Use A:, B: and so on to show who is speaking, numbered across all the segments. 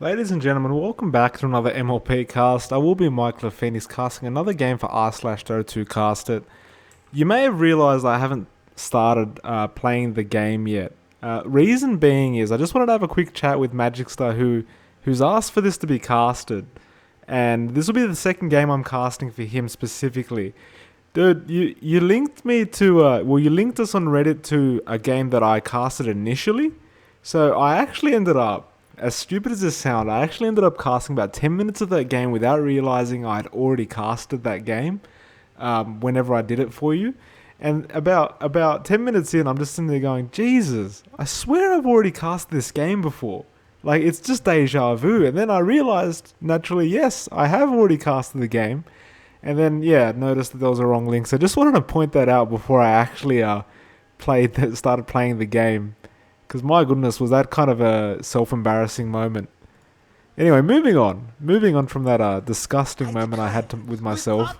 A: Ladies and gentlemen, welcome back to another MLPcast. I will be Mike Phoenix casting another game for r/Dota2 Cast It. You may have realised I haven't started playing the game yet. Reason being is I just wanted to have a quick chat with Magikcster who's asked for this to be casted. And this will be the second game I'm casting for him specifically. Dude, you linked me to, you linked us on Reddit to a game that I casted initially. So I actually ended up, as stupid as this sounds, I actually ended up casting about 10 minutes of that game without realizing I'd already casted that game whenever I did it for you. And about 10 minutes in, I'm just sitting there going, Jesus, I swear I've already casted this game before. Like, it's just deja vu. And then I realized, naturally, yes, I have already casted the game. And then, noticed that there was a wrong link. So I just wanted to point that out before I actually started playing the game. Because my goodness, was that kind of a self-embarrassing moment. Anyway, moving on from that disgusting moment I had with myself.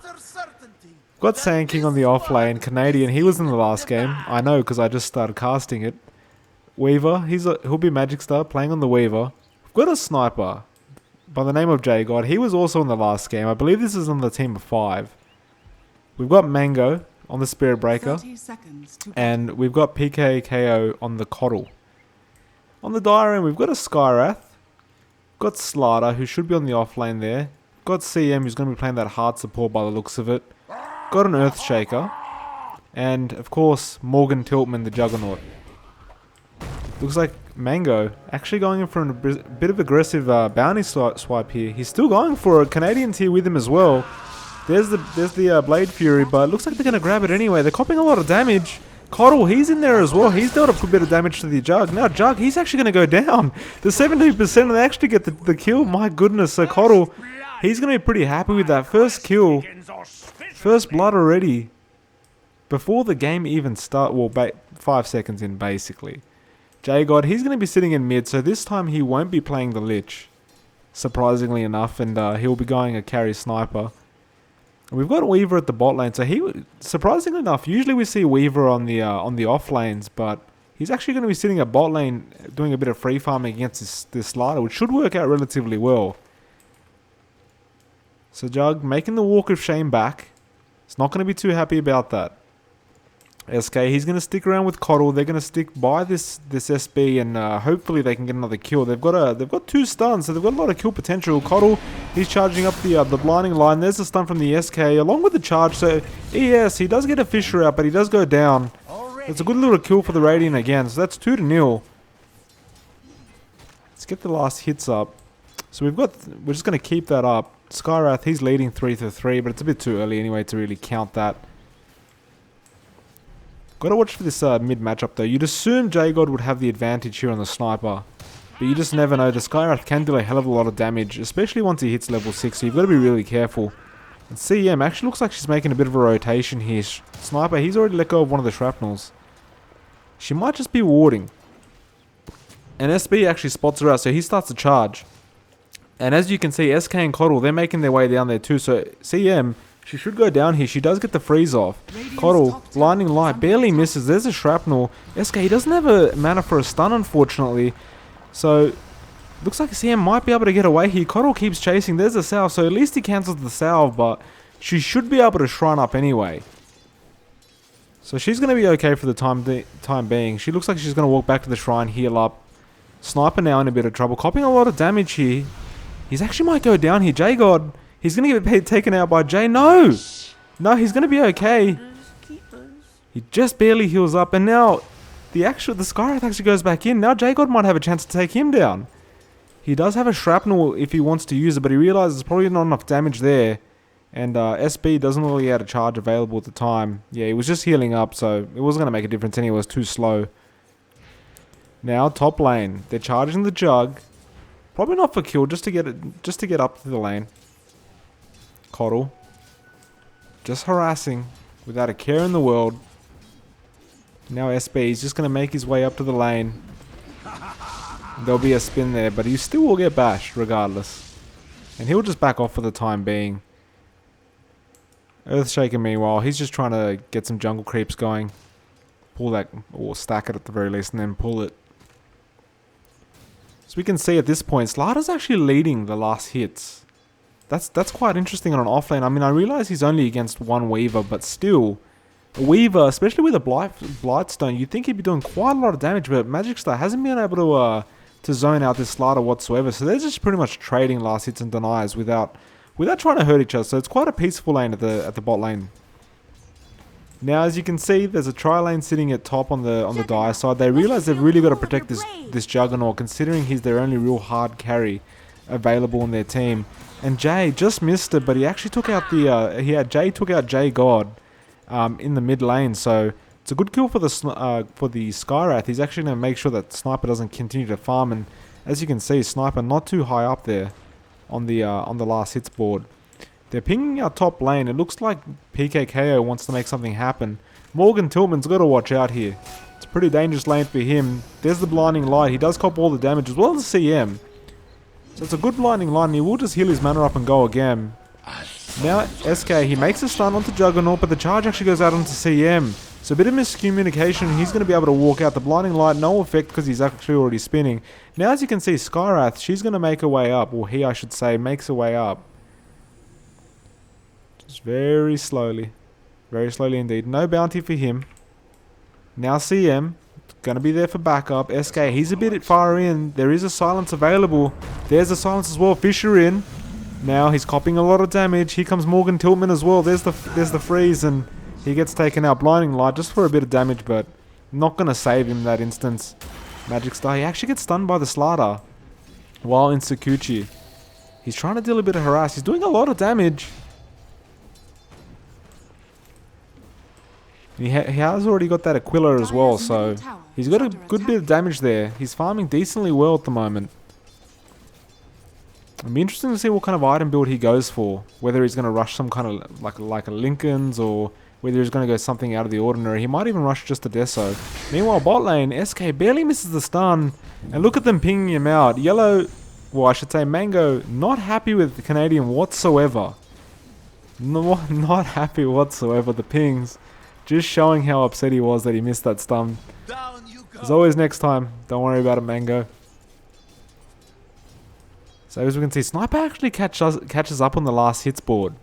A: Got Sand King on the off lane, Canadian. He was in the last game. I know because I just started casting it. Weaver, he'll be Magikcster playing on the Weaver. We've got a sniper by the name of J-God. He was also in the last game. I believe this is on the team of 5. We've got Mango on the Spirit Breaker. And we've got PKKO on the Coddle. On the Diarrhea, we've got a Skyrath. Got Slaughter, who should be on the off lane there. Got CM, who's going to be playing that hard support by the looks of it. Got an Earthshaker. And, of course, Morgan Tiltman, the Juggernaut. Looks like Mango actually going in for a bit of aggressive bounty swipe here. He's still going for a Canadian tier with him as well. There's the Blade Fury, but it looks like they're going to grab it anyway. They're copying a lot of damage. Coddle, he's in there as well. He's dealt a good bit of damage to the Jug. Now Jug, he's actually going to go down. The 70%, and they actually get the kill. My goodness, so Coddle, he's going to be pretty happy with that. First kill. First blood already. Before the game even starts. Well, 5 seconds in, basically. J-God, he's going to be sitting in mid, so this time he won't be playing the Lich. Surprisingly enough, and he'll be going a carry sniper. We've got Weaver at the bot lane, so surprisingly enough, usually we see Weaver on the off lanes, but he's actually going to be sitting at bot lane doing a bit of free farming against this Slider, which should work out relatively well. So Jug making the Walk of Shame back. He's not going to be too happy about that. SK, he's going to stick around with Coddle. They're going to stick by this SB, and hopefully they can get another kill. They've got 2 stuns, so they've got a lot of kill potential. Coddle, he's charging up the blinding line. There's a stun from the SK along with the charge. So yes, he does get a Fisher out, but he does go down. It's a good little kill for the Radiant again. So that's 2-0. Let's get the last hits up. So we're just going to keep that up. Skyrath, he's leading 3-3, but it's a bit too early anyway to really count that. Got to watch for this mid matchup though. You'd assume J-God would have the advantage here on the sniper, but you just never know. The Skyrath can do a hell of a lot of damage, especially once he hits level 6, so you've got to be really careful. And CM actually looks like she's making a bit of a rotation here. Sniper, he's already let go of one of the shrapnels. She might just be warding. And SB actually spots her out, so he starts to charge. And as you can see, SK and Coddle, they're making their way down there too, so CM, she should go down here. She does get the freeze off. Coddle, blinding light, barely misses. There's a shrapnel. SK, he doesn't have a mana for a stun, unfortunately. So, looks like CM might be able to get away here. Coddle keeps chasing. There's a salve, so at least he cancels the salve, but she should be able to shrine up anyway. So she's going to be okay for the time being. She looks like she's going to walk back to the shrine, heal up. Sniper now in a bit of trouble. Copying a lot of damage here. He's actually might go down here. J-God, he's going to get taken out by Jay. No! No, he's going to be okay. He just barely heals up. And now, the Skyrath actually goes back in. Now J-God might have a chance to take him down. He does have a shrapnel if he wants to use it, but he realizes there's probably not enough damage there. And SB doesn't really have a charge available at the time. Yeah, he was just healing up, so it wasn't going to make a difference anyway. It was too slow. Now, top lane. They're charging the Jug. Probably not for kill, just to get up to the lane. Coddle. Just harassing without a care in the world. Now SB is just going to make his way up to the lane. There'll be a spin there, but he still will get bashed regardless. And he'll just back off for the time being. Earthshaker meanwhile, he's just trying to get some jungle creeps going. Pull that, or stack it at the very least, and then pull it. So we can see at this point, Slider's actually leading the last hits. That's quite interesting on an offlane. I mean, I realize he's only against one Weaver, but still, a Weaver, especially with a Blightstone, you'd think he'd be doing quite a lot of damage, but Magikcster hasn't been able to zone out this Slider whatsoever. So they're just pretty much trading last hits and denies without trying to hurt each other. So it's quite a peaceful lane at the bot lane. Now, as you can see, there's a tri-lane sitting at top on the Dire side. They realize they've really got to protect this Juggernaut, considering he's their only real hard carry available in their team. And Jay just missed it, but he actually took out Jay took out Jay God in the mid lane. So it's a good kill for the Skywrath. He's actually going to make sure that Sniper doesn't continue to farm. And as you can see, Sniper not too high up there on the last hits board. They're pinging our top lane. It looks like PKKO wants to make something happen. Morgan Tillman's got to watch out here. It's a pretty dangerous lane for him. There's the blinding light. He does cop all the damage as well as CM. So it's a good blinding light, and he will just heal his mana up and go again. Now SK, he makes a stun onto Juggernaut, but the charge actually goes out onto CM. So a bit of miscommunication. He's going to be able to walk out. The blinding light, no effect because he's actually already spinning. Now as you can see, Skywrath, she's going to make her way up, or he I should say, makes her way up. Just very slowly indeed. No bounty for him. Now CM, going to be there for backup. SK, he's a bit far in. There is a silence available. There's a silence as well. Fisher in. Now he's copping a lot of damage. Here comes Morgan Tiltman as well. There's the freeze, and he gets taken out. Blinding light just for a bit of damage, but not going to save him in that instance. Magikcster, he actually gets stunned by the Slider while in Sakuchi. He's trying to deal a bit of harass. He's doing a lot of damage. He has already got that Aquila as well, so he's got a good bit of damage there. He's farming decently well at the moment. It'll be interesting to see what kind of item build he goes for. Whether he's going to rush some kind of like a Lincoln's, or whether he's going to go something out of the ordinary. He might even rush just a Deso. Meanwhile, bot lane, SK barely misses the stun. And look at them pinging him out. Yellow, well I should say Mango, not happy with the Canadian whatsoever. Not happy whatsoever. The pings. Just showing how upset he was that he missed that stun. As always, next time. Don't worry about it, Mango. So as we can see, Sniper actually catches up on the last hits board.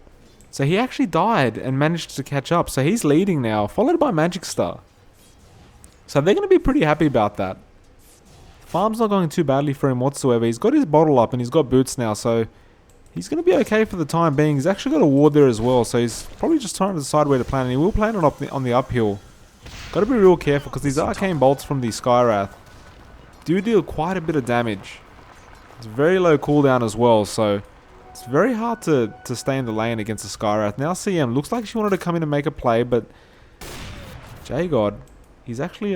A: So he actually died and managed to catch up. So he's leading now, followed by Magikcster. So they're going to be pretty happy about that. Farm's not going too badly for him whatsoever. He's got his bottle up and he's got boots now, so he's going to be okay for the time being. He's actually got a ward there as well, so he's probably just trying to decide where to plan, and he will plan it on the uphill. Got to be real careful because these arcane bolts from the Skywrath do deal quite a bit of damage. It's very low cooldown as well, so it's very hard to stay in the lane against the Skywrath. Now CM looks like she wanted to come in and make a play, but J-God, he's actually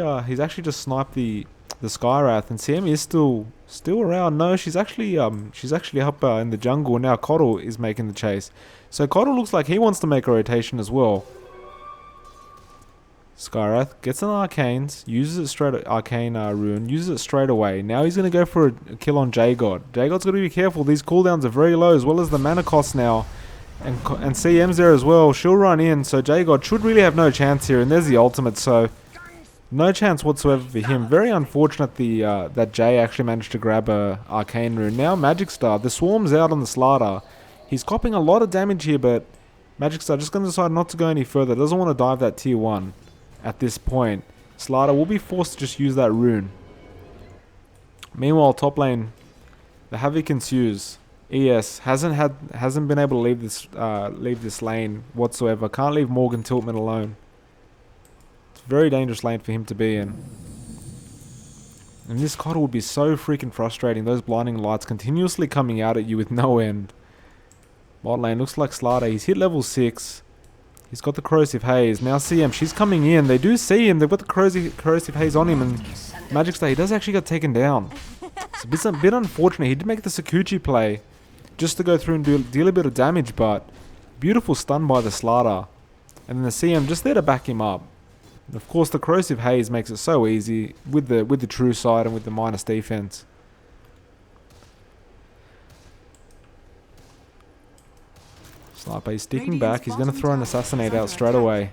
A: just sniped the Skywrath, and CM is still around. No, she's actually up in the jungle. Now Coddle is making the chase. So Coddle looks like he wants to make a rotation as well. Skywrath gets an arcanes, uses it straight arcane rune, uses it straight away. Now he's going to go for a kill on J-God. J-God's got to be careful. These cooldowns are very low, as well as the mana cost now. And CM's there as well. She'll run in, so J-God should really have no chance here. And there's the ultimate, so no chance whatsoever for him. Very unfortunate that Jay actually managed to grab a arcane rune. Now Magikcster, the swarm's out on the Slider. He's copping a lot of damage here, but Magikcster just going to decide not to go any further. Doesn't want to dive that tier 1 at this point. Slider will be forced to just use that rune. Meanwhile, top lane, the havoc ensues. ES hasn't been able to leave this lane whatsoever. Can't leave Morgan Tiltman alone. Very dangerous lane for him to be in. And this Coddle would be so freaking frustrating. Those blinding lights continuously coming out at you with no end. Bot lane looks like Slider. He's hit level 6. He's got the corrosive haze. Now CM, she's coming in. They do see him. They've got the corrosive haze on him. And Magikcster, he does actually get taken down. It's a bit unfortunate. He did make the Sakuchi play just to go through and deal a bit of damage. But beautiful stun by the Slider. And then the CM just there to back him up. And of course, the corrosive haze makes it so easy with the true side and with the minus defense. Sniper is sticking back. He's going to throw an assassinate out straight away.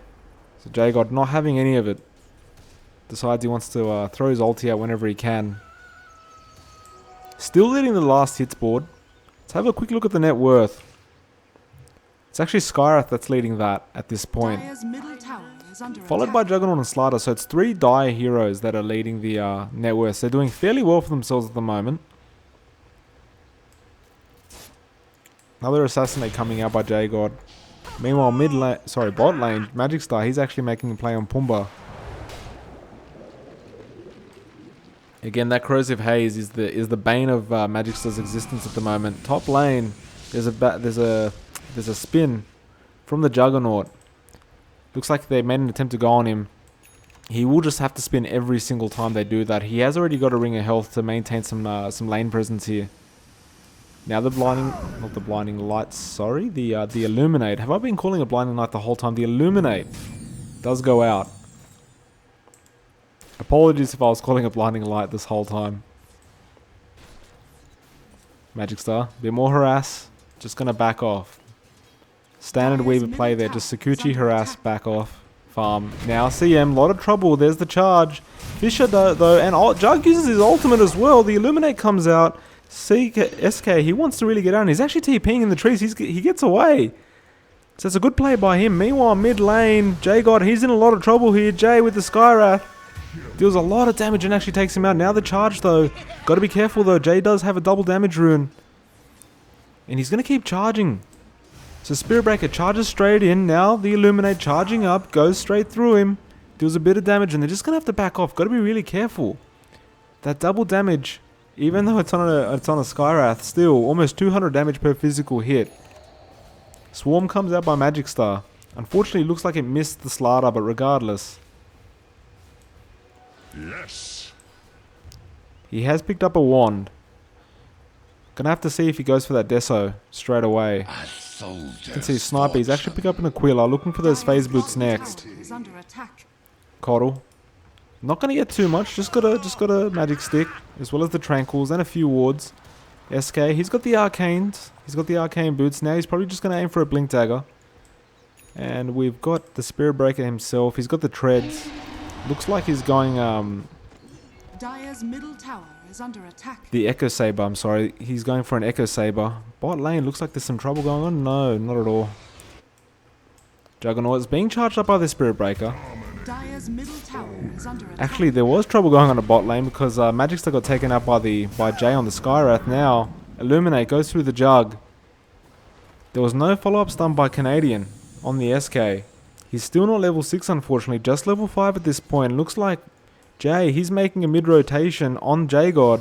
A: So J-God not having any of it. Decides he wants to throw his ulti out whenever he can. Still leading the last hits board. Let's have a quick look at the net worth. It's actually Skyrath that's leading that at this point. Followed by Juggernaut and Slider, so it's 3 Dire heroes that are leading the net worth. They're doing fairly well for themselves at the moment. Another Assassinate coming out by J-God. Meanwhile, bot lane, Magikcster, he's actually making a play on Pumbaa. Again, that Corrosive Haze is the bane of Magikster's existence at the moment. Top lane, there's a spin from the Juggernaut. Looks like they made an attempt to go on him. He will just have to spin every single time they do that. He has already got a ring of health to maintain some lane presence here. Now the blinding light, sorry, the illuminate. Have I been calling it blinding light the whole time? The illuminate does go out. Apologies if I was calling it blinding light this whole time. Magikcster, bit more harass, just gonna back off. Standard Weaver play there, just Sakuchi harass, back off, farm. Now CM, lot of trouble, there's the charge. Fisher though, and Jug uses his ultimate as well. The illuminate comes out. SK, he wants to really get out, and he's actually TPing in the trees. He gets away. So it's a good play by him. Meanwhile, mid lane, J-God, he's in a lot of trouble here. Jay with the Skyrath deals a lot of damage and actually takes him out. Now the charge though. Got to be careful though. Jay does have a double damage rune. And he's going to keep charging. So Spirit Breaker charges straight in. Now the Illuminate charging up. Goes straight through him. Deals a bit of damage and they're just going to have to back off. Got to be really careful. That double damage, even though it's on a Skyrath, still almost 200 damage per physical hit. Swarm comes out by Magikcster. Unfortunately, it looks like it missed the Slider, but regardless. Yes. He has picked up a wand. Gonna have to see if he goes for that Deso straight away. You can see Sniper, he's actually picked up an Aquila, looking for those phase boots next. Coddle. Not gonna get too much, just got a magic stick, as well as the Tranquils and a few wards. SK, he's got the arcanes, he's got the arcane boots, now he's probably just gonna aim for a blink dagger. And we've got the Spirit Breaker himself, he's got the treads. Looks like he's going
B: Dire's middle tower is under attack.
A: The Echo Saber, I'm sorry. He's going for an Echo Saber. Bot lane, looks like there's some trouble going on. No, not at all. Juggernaut is being charged up by the Spirit Breaker.
B: Dire's middle tower is under attack.
A: Actually, there was trouble going on the bot lane because Magikcster got taken out by Jay on the Skyrath. Now, Illuminate goes through the Jug. There was no follow-up stun by Canadian on the SK. He's still not level 6, unfortunately. Just level 5 at this point. Looks like Jay, he's making a mid-rotation on J-God.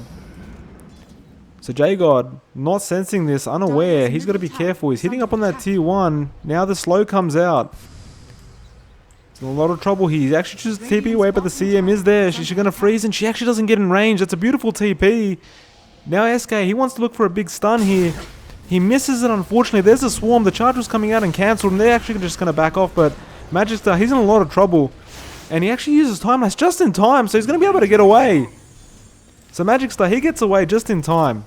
A: So J-God, not sensing this, unaware. He's got to be careful. He's hitting up on that tier 1. Now the slow comes out. He's in a lot of trouble here. He's actually just TP away, but the CM is there. She's going to freeze, and she actually doesn't get in range. That's a beautiful TP. Now SK, he wants to look for a big stun here. He misses it, unfortunately. There's a swarm. The charge was coming out and cancelled, and they're actually just going to back off, but Magikcster, he's in a lot of trouble. And he actually uses Time Lapse just in time, so he's going to be able to get away. So Magikcster, he gets away just in time.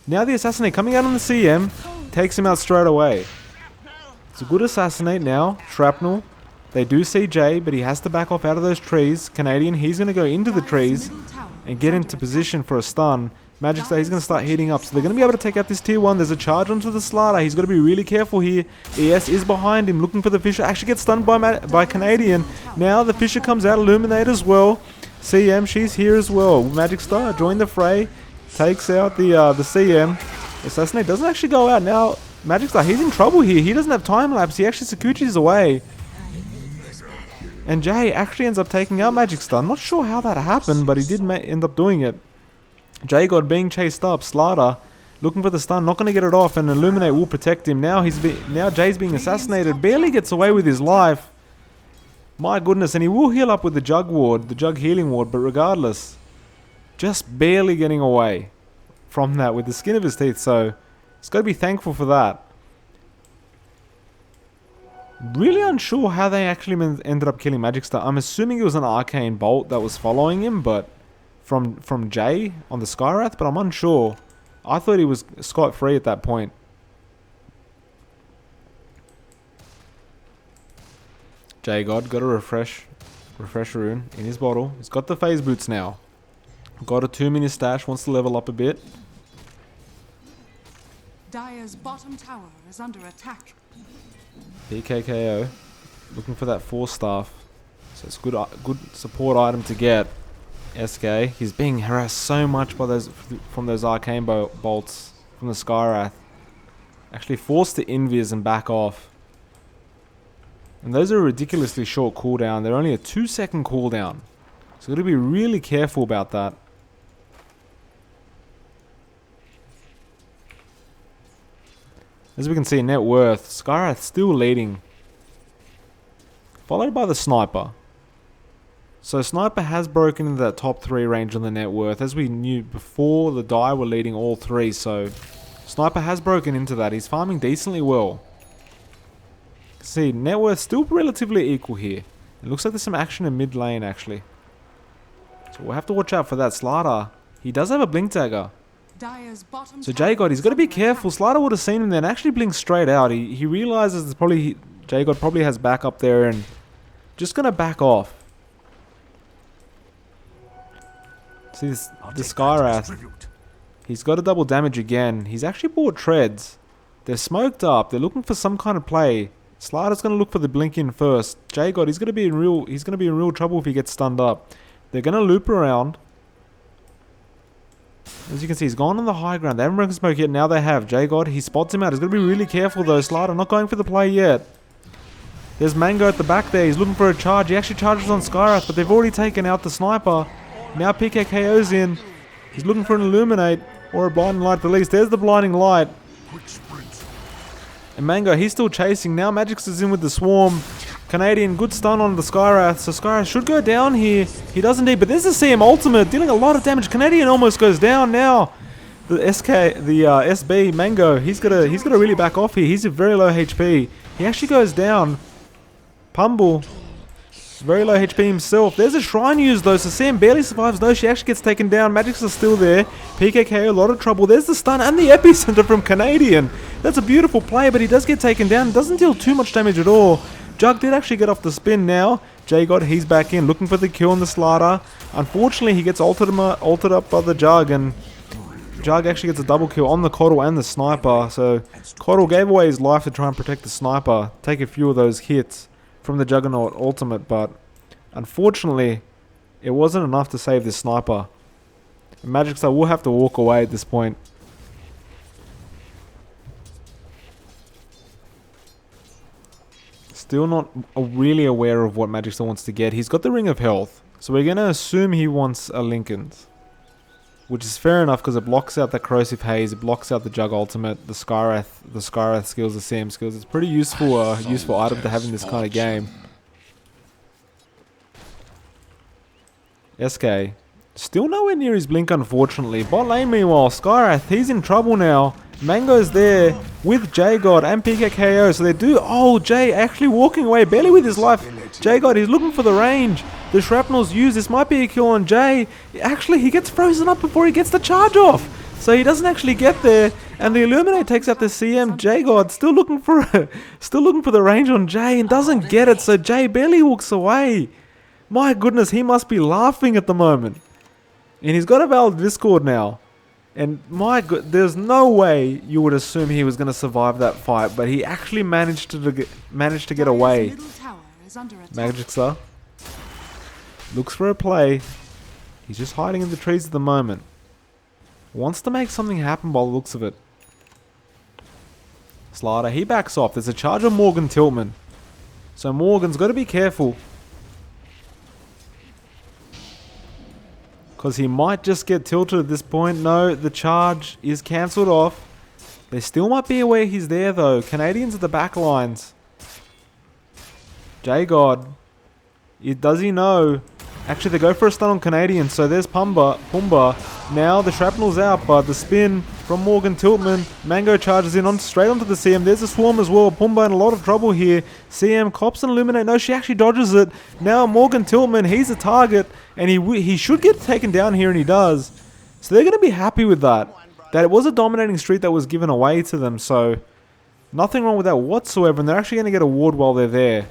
A: Now the Assassinate coming out on the CM, takes him out straight away. It's a good Assassinate now. Shrapnel. They do see Jay, but he has to back off out of those trees. Canadian, he's going to go into the trees and get into position for a stun. Magikcster, he's going to start heating up. So they're going to be able to take out this tier 1. There's a charge onto the Slider. He's got to be really careful here. ES is behind him, looking for the Fisher. Actually gets stunned by Canadian. Now the Fisher comes out, Illuminate as well. CM, she's here as well. Magikcster joined the fray. Takes out the CM. Assassinate doesn't actually go out. Now Magikcster, he's in trouble here. He doesn't have time lapse. He actually Sakuchi's away. And Jay actually ends up taking out Magikcster. I'm not sure how that happened, but he did end up doing it. J-God being chased up, Slider looking for the stun, not going to get it off, and Illuminate will protect him. Now Jay's being assassinated, barely gets away with his life. My goodness, and he will heal up with the Jug ward, the Jug healing ward, but regardless, just barely getting away from that with the skin of his teeth, so he's got to be thankful for that. Really unsure how they actually ended up killing Magikcster. I'm assuming it was an arcane bolt that was following him, but from Jay on the Skyrath, but I'm unsure. I thought he was scot-free at that point. J-God got a refresh rune in his bottle. He's got the phase boots now. Got a 2-minute stash, wants to level up a bit.
B: Dire's bottom tower is under attack.
A: PKKO. Looking for that 4-staff. So it's a good support item to get. SK. He's being harassed so much by from those arcane bolts from the Skywrath. Actually forced to invis and back off. And those are a ridiculously short cooldown. They're only a 2-second cooldown. So gotta be really careful about that. As we can see, net worth, Skywrath still leading. Followed by the Sniper. So Sniper has broken into that top 3 range on the net worth. As we knew before, the Die were leading all 3. So Sniper has broken into that. He's farming decently well. See, net worth still relatively equal here. It looks like there's some action in mid lane actually. So we'll have to watch out for that. Slider, he does have a blink dagger. So J-God, he's got to be careful. Slider would have seen him then actually blink straight out. He realizes there's probably J-God probably has back up there and just gonna back off. See this Skywrath. He's got a double damage again. He's actually bought treads. They're smoked up. They're looking for some kind of play. Slider's gonna look for the blink in first. J-God, he's gonna be in real trouble if he gets stunned up. They're gonna loop around. As you can see, he's gone on the high ground. They haven't broken smoke yet. Now they have. J-God, he spots him out. He's got to be really careful though. Slider not going for the play yet. There's Mango at the back there. He's looking for a charge. He actually charges on Skywrath, but they've already taken out the Sniper. Now PKKO's in. He's looking for an Illuminate or a Blinding Light at the least. There's the Blinding Light. And Mango, he's still chasing. Now Magikcster's in with the Swarm. Canadian, good stun on the Skywrath. So Skywrath should go down here. He does indeed, but there's the CM ultimate, dealing a lot of damage. Canadian almost goes down now. The SB, Mango, he's gotta really back off here. He's at very low HP. He actually goes down. Pumble, very low HP himself. There's a shrine used though, so Sam barely survives. No, she actually gets taken down. Magic's still there. PKK, a lot of trouble. There's the stun and the epicenter from Canadian. That's a beautiful play, but he does get taken down. Doesn't deal too much damage at all. Jug did actually get off the spin now. J-God, he's back in, looking for the kill on the Slider. Unfortunately, he gets altered up by the Jug, and Jug actually gets a double kill on the Coddle and the Sniper. So Coddle gave away his life to try and protect the Sniper, take a few of those hits from the Juggernaut ultimate, but unfortunately, it wasn't enough to save the Sniper. Magikcster will have to walk away at this point. Still not really aware of what Magikcster wants to get. He's got the Ring of Health, so we're going to assume he wants a Linken's. Which is fair enough because it blocks out the Corrosive Haze, it blocks out the Jug ultimate, the Skywrath skills, the CM skills. It's pretty useful item to have in this kind of game. SK, still nowhere near his blink unfortunately. Bot lane meanwhile, Skywrath, he's in trouble now. Mango's there with J-God and PKKO, so they do. Oh, Jay actually walking away barely with his life. J-God, he's looking for the range. The shrapnel's used. This might be a kill on Jay. Actually, he gets frozen up before he gets the charge off, so he doesn't actually get there. And the Illuminate takes out the CM. J-God still looking for the range on Jay and doesn't get it. So Jay barely walks away. My goodness, he must be laughing at the moment. And he's got a valid Discord now. And my god, there's no way you would assume he was going to survive that fight, but he actually managed to get away. Magikcster looks for a play. He's just hiding in the trees at the moment. Wants to make something happen by the looks of it. Slider, he backs off. There's a charge on Morgan Tiltman. So Morgan's got to be careful. Because he might just get tilted at this point. No, the charge is cancelled off. There still might be a way he's there though. Canadians at the back lines. J-God. Does he know? Actually, they go for a stun on Canadian. So there's Pumba. Now the shrapnel's out, but the spin from Morgan Tiltman. Mango charges in straight onto the CM. There's a swarm as well. Pumba in a lot of trouble here. CM cops and Illuminate. No, she actually dodges it. Now Morgan Tiltman, he's a target, and he should get taken down here, and he does. So they're going to be happy with that. That it was a dominating streak that was given away to them. So nothing wrong with that whatsoever, and they're actually going to get a ward while they're there.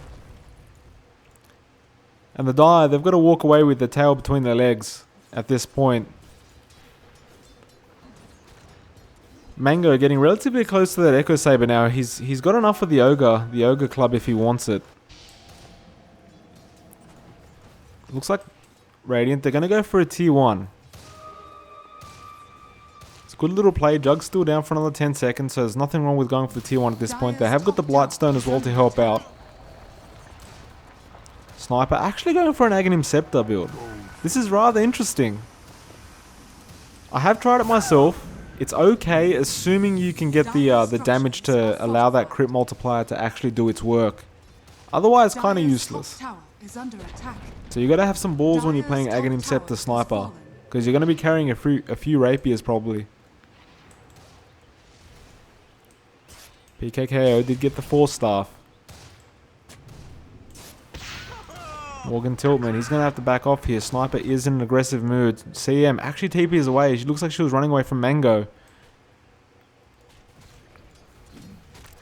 A: And the Die, they've got to walk away with the tail between their legs at this point. Mango getting relatively close to that Echo Saber now. He's got enough for the Ogre Club if he wants it. Looks like Radiant, they're going to go for a T1. It's a good little play. Jug's still down for another 10 seconds, so there's nothing wrong with going for the T1 at this point. They have got the Blightstone as well to help out. Sniper actually going for an Aghanim Scepter build. This is rather interesting. I have tried it myself. It's okay, assuming you can get the damage to allow that crit multiplier to actually do its work. Otherwise, kind of useless. So you got to have some balls when you're playing Aghanim Scepter Sniper, because you're going to be carrying a few rapiers probably. PKKO did get the 4 staff. Morgan Tiltman, he's going to have to back off here. Sniper is in an aggressive mood. CM actually TPs away. She looks like she was running away from Mango.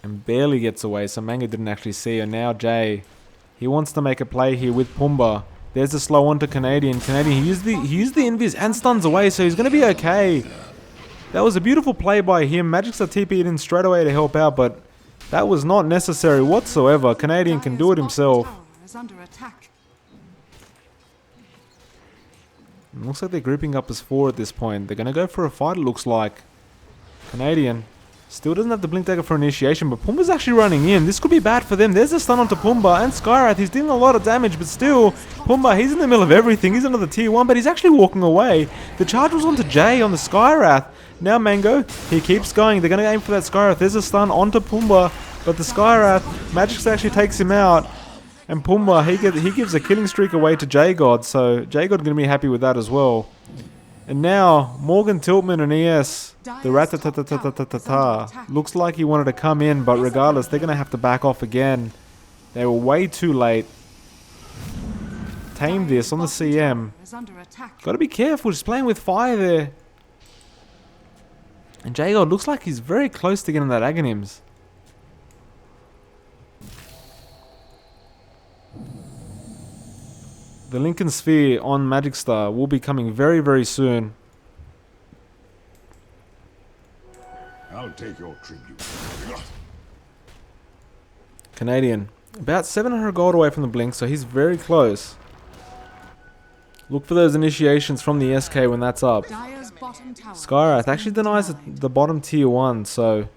A: And barely gets away, so Mango didn't actually see her. Now Jay, he wants to make a play here with Pumbaa. There's a slow on to Canadian. He used the invis and stuns away, so he's going to be okay. That was a beautiful play by him. Magikcster TP'd in straight away to help out, but that was not necessary whatsoever. Canadian can do it himself. Looks like they're grouping up as 4 at this point. They're going to go for a fight, it looks like. Canadian still doesn't have the Blink Dagger for initiation, but Pumbaa's actually running in. This could be bad for them. There's a stun onto Pumbaa and Skywrath. He's dealing a lot of damage, but still, Pumbaa, he's in the middle of everything. He's another tier 1, but he's actually walking away. The charge was onto Jay on the Skywrath. Now Mango, he keeps going. They're going to aim for that Skywrath. There's a stun onto Pumbaa, but the Skywrath, Magikcster actually takes him out. And Pumbaa, he gives a killing streak away to J-God, so J-God going to be happy with that as well. And now, Morgan Tiltman and ES, the rat-ta-ta-ta-ta-ta-ta, looks like he wanted to come in, but regardless, they're going to have to back off again. They were way too late. Tame this on the CM. Got to be careful, just playing with fire there. And J-God looks like he's very close to getting that Aghanims. The Lincoln Sphere on Magikcster will be coming very, very soon.
C: I'll take your tribute.
A: Canadian, about 700 gold away from the Blink, so he's very close. Look for those initiations from the SK when that's up. Skywrath actually denies the bottom tier 1, so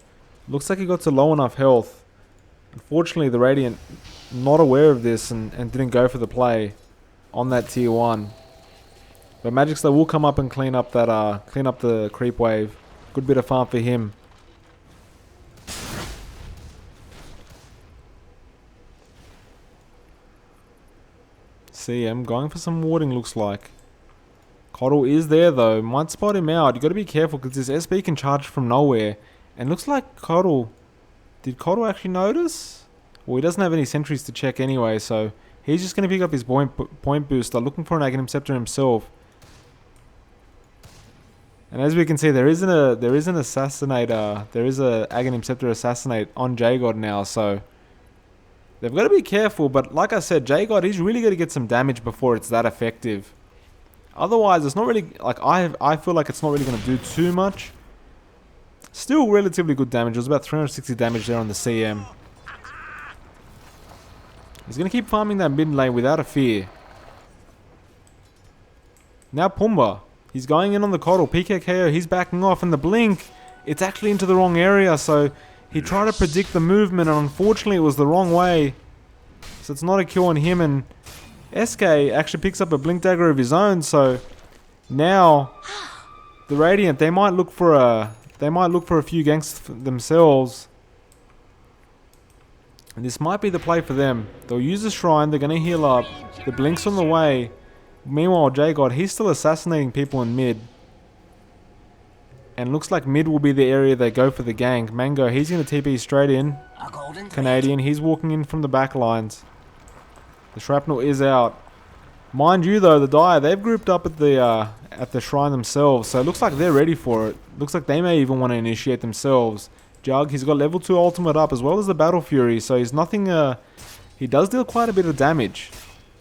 A: looks like he got to low enough health. Unfortunately, the Radiant not aware of this and didn't go for the play on that tier 1. But Magikcster will come up and clean up the creep wave. Good bit of farm for him. CM going for some warding, looks like. Coddle is there though. Might spot him out. You got to be careful because this SB can charge from nowhere. And looks like Coddle. Did Coddle actually notice? Well, he doesn't have any sentries to check anyway, so he's just going to pick up his point booster, looking for an Aghanim Scepter himself. And as we can see, there is an assassinator. There is a Aghanim Scepter assassinate on J-God now, so they've got to be careful. But like I said, J-God, he's really got to get some damage before it's that effective. Otherwise, it's not really like I feel like it's not really going to do too much. Still relatively good damage. It was about 360 damage there on the CM. He's going to keep farming that mid lane without a fear. Now Pumbaa. He's going in on the Coddle. PKKO, he's backing off. And the Blink, it's actually into the wrong area. So he tried to predict the movement. And unfortunately, it was the wrong way. So it's not a kill on him. And SK actually picks up a Blink Dagger of his own. So now the Radiant, they might look for a few ganks themselves. And this might be the play for them. They'll use the shrine. They're going to heal up. The Blink's on the way. Meanwhile, J-God, he's still assassinating people in mid. And looks like mid will be the area they go for the gank. Mango, he's going to TP straight in. Canadian, he's walking in from the back lines. The shrapnel is out. Mind you, though, the Dire, they've grouped up at the shrine themselves. So it looks like they're ready for it. Looks like they may even want to initiate themselves. Jug, he's got level 2 ultimate up as well as the Battle Fury. So he's nothing... he does deal quite a bit of damage.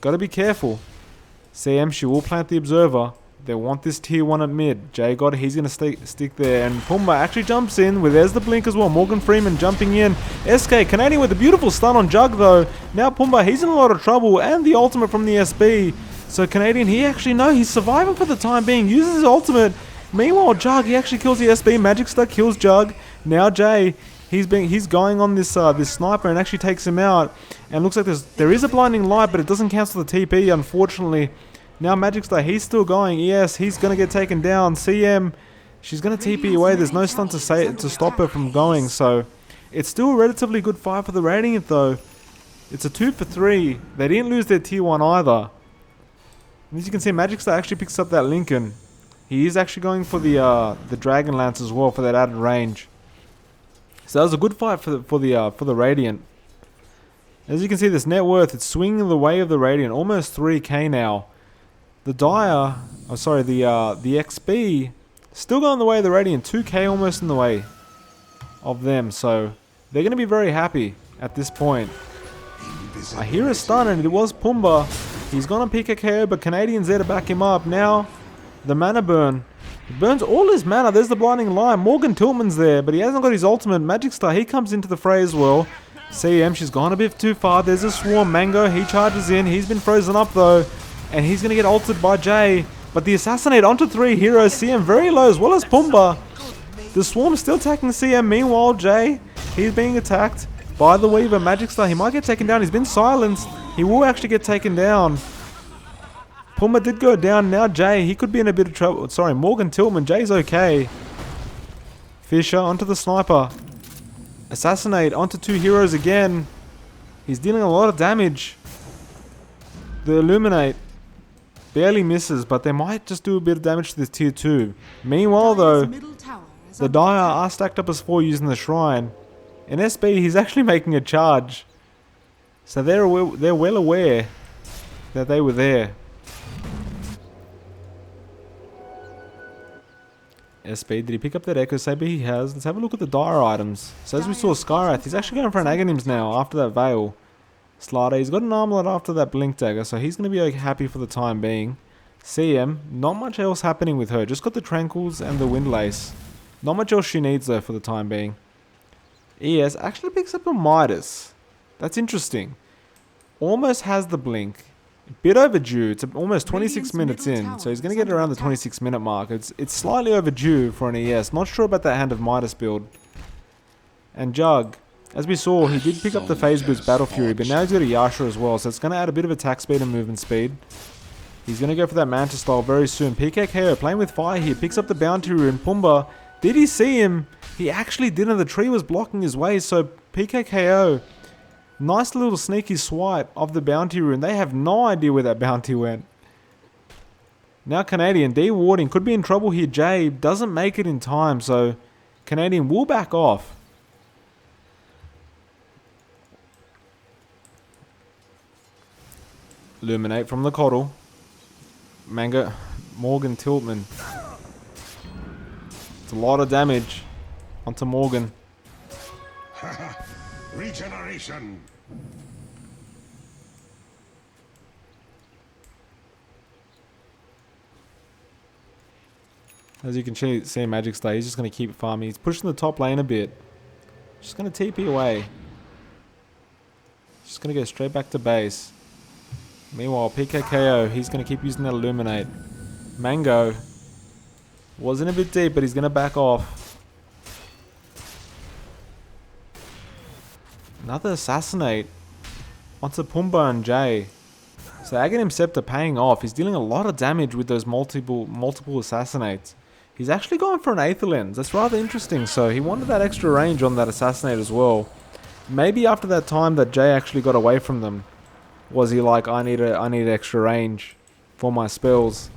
A: Gotta be careful. CM, she will plant the Observer. They want this tier 1 at mid. Jay got it. He's going to stick there. And Pumba actually jumps in. There's the blink as well. Morgan Freeman jumping in. SK, Canadian with a beautiful stun on Jug though. Now Pumba, he's in a lot of trouble. And the ultimate from the SB. So Canadian, he's surviving for the time being. Uses his ultimate. Meanwhile, Jug, he actually kills the SB. Magikcster kills Jug. Now Jay, he's going on this sniper and actually takes him out. And looks like there is a blinding light, but it doesn't cancel the TP, unfortunately. Now Magikcster, he's still going. Yes, he's going to get taken down. CM, she's going to TP away. There's no stun to stop her from going. So it's still a relatively good fight for the Radiant though. It's a 2 for 3. They didn't lose their tier 1 either. And as you can see, Magikcster actually picks up that Lincoln. He is actually going for the Dragon Lance as well for that added range. So that was a good fight for the Radiant. As you can see, this net worth, it's swinging the way of the Radiant. Almost 3k now. The Dire, the XB, still going the way of the Radiant. 2k almost in the way of them. So they're going to be very happy at this point. I hear a stun and it was Pumba. He's going to PKKO, but Canadian's there to back him up. Now, the mana burn. He burns all his mana. There's the blinding light. Morgan Tiltman's there, but he hasn't got his ultimate. Magikcster, he comes into the fray as well. CM, she's gone a bit too far. There's a swarm. Mango, he charges in. He's been frozen up though. And he's going to get ulted by Jay. But the assassinate onto 3 heroes. CM very low as well as Pumba. The swarm still attacking CM. Meanwhile, Jay, he's being attacked by the Weaver. Magikcster, he might get taken down. He's been silenced. He will actually get taken down. Pumba did go down. Now Jay, he could be in a bit of trouble. Sorry, Morgan Tiltman. Jay's okay. Fisher onto the sniper. Assassinate onto 2 heroes again. He's dealing a lot of damage. The Illuminate barely misses, but they might just do a bit of damage to this tier 2. Meanwhile though, the Dire are stacked up as 4 using the Shrine. In SB, he's actually making a charge. So they're well aware that they were there. SB, did he pick up that Echo Saber? He has. Let's have a look at the Dire items. So as we saw, Skyrath, he's actually going for an Aghanims now after that Veil. Slider, he's got an armlet after that Blink Dagger, so he's going to be happy for the time being. CM, not much else happening with her. Just got the Tranquils and the Windlace. Not much else she needs though for the time being. ES actually picks up a Midas. That's interesting. Almost has the Blink. A bit overdue. It's almost 26 minutes in, so he's going to get around the 26-minute mark. It's slightly overdue for an ES. Not sure about that Hand of Midas build. And Jug, as we saw, he did pick up the Phase Boost Battle Fury, but now he's got a Yasha as well, so it's going to add a bit of attack speed and movement speed. He's going to go for that Manta style very soon. PKKO playing with fire here, picks up the Bounty Rune. Pumba, did he see him? He actually didn't. The tree was blocking his way, so PKKO, nice little sneaky swipe of the Bounty Rune. They have no idea where that bounty went. Now Canadian, D-warding, could be in trouble here. Jay doesn't make it in time, so Canadian will back off. Illuminate from the Coddle. Mango, Morgan Tiltman. It's a lot of damage onto Morgan.
C: Regeneration.
A: As you can see, Magikcster, he's just going to keep farming. He's pushing the top lane a bit. Just going to TP away. Just going to go straight back to base. Meanwhile, PKKO, he's going to keep using that Illuminate. Mango was in a bit deep, but he's going to back off. Another Assassinate onto Pumba and Jay. So Aghanim Scepter paying off. He's dealing a lot of damage with those multiple Assassinates. He's actually going for an Aether Lens. That's rather interesting. So he wanted that extra range on that Assassinate as well. Maybe after that time that Jay actually got away from them, was he like, I need extra range for my spells.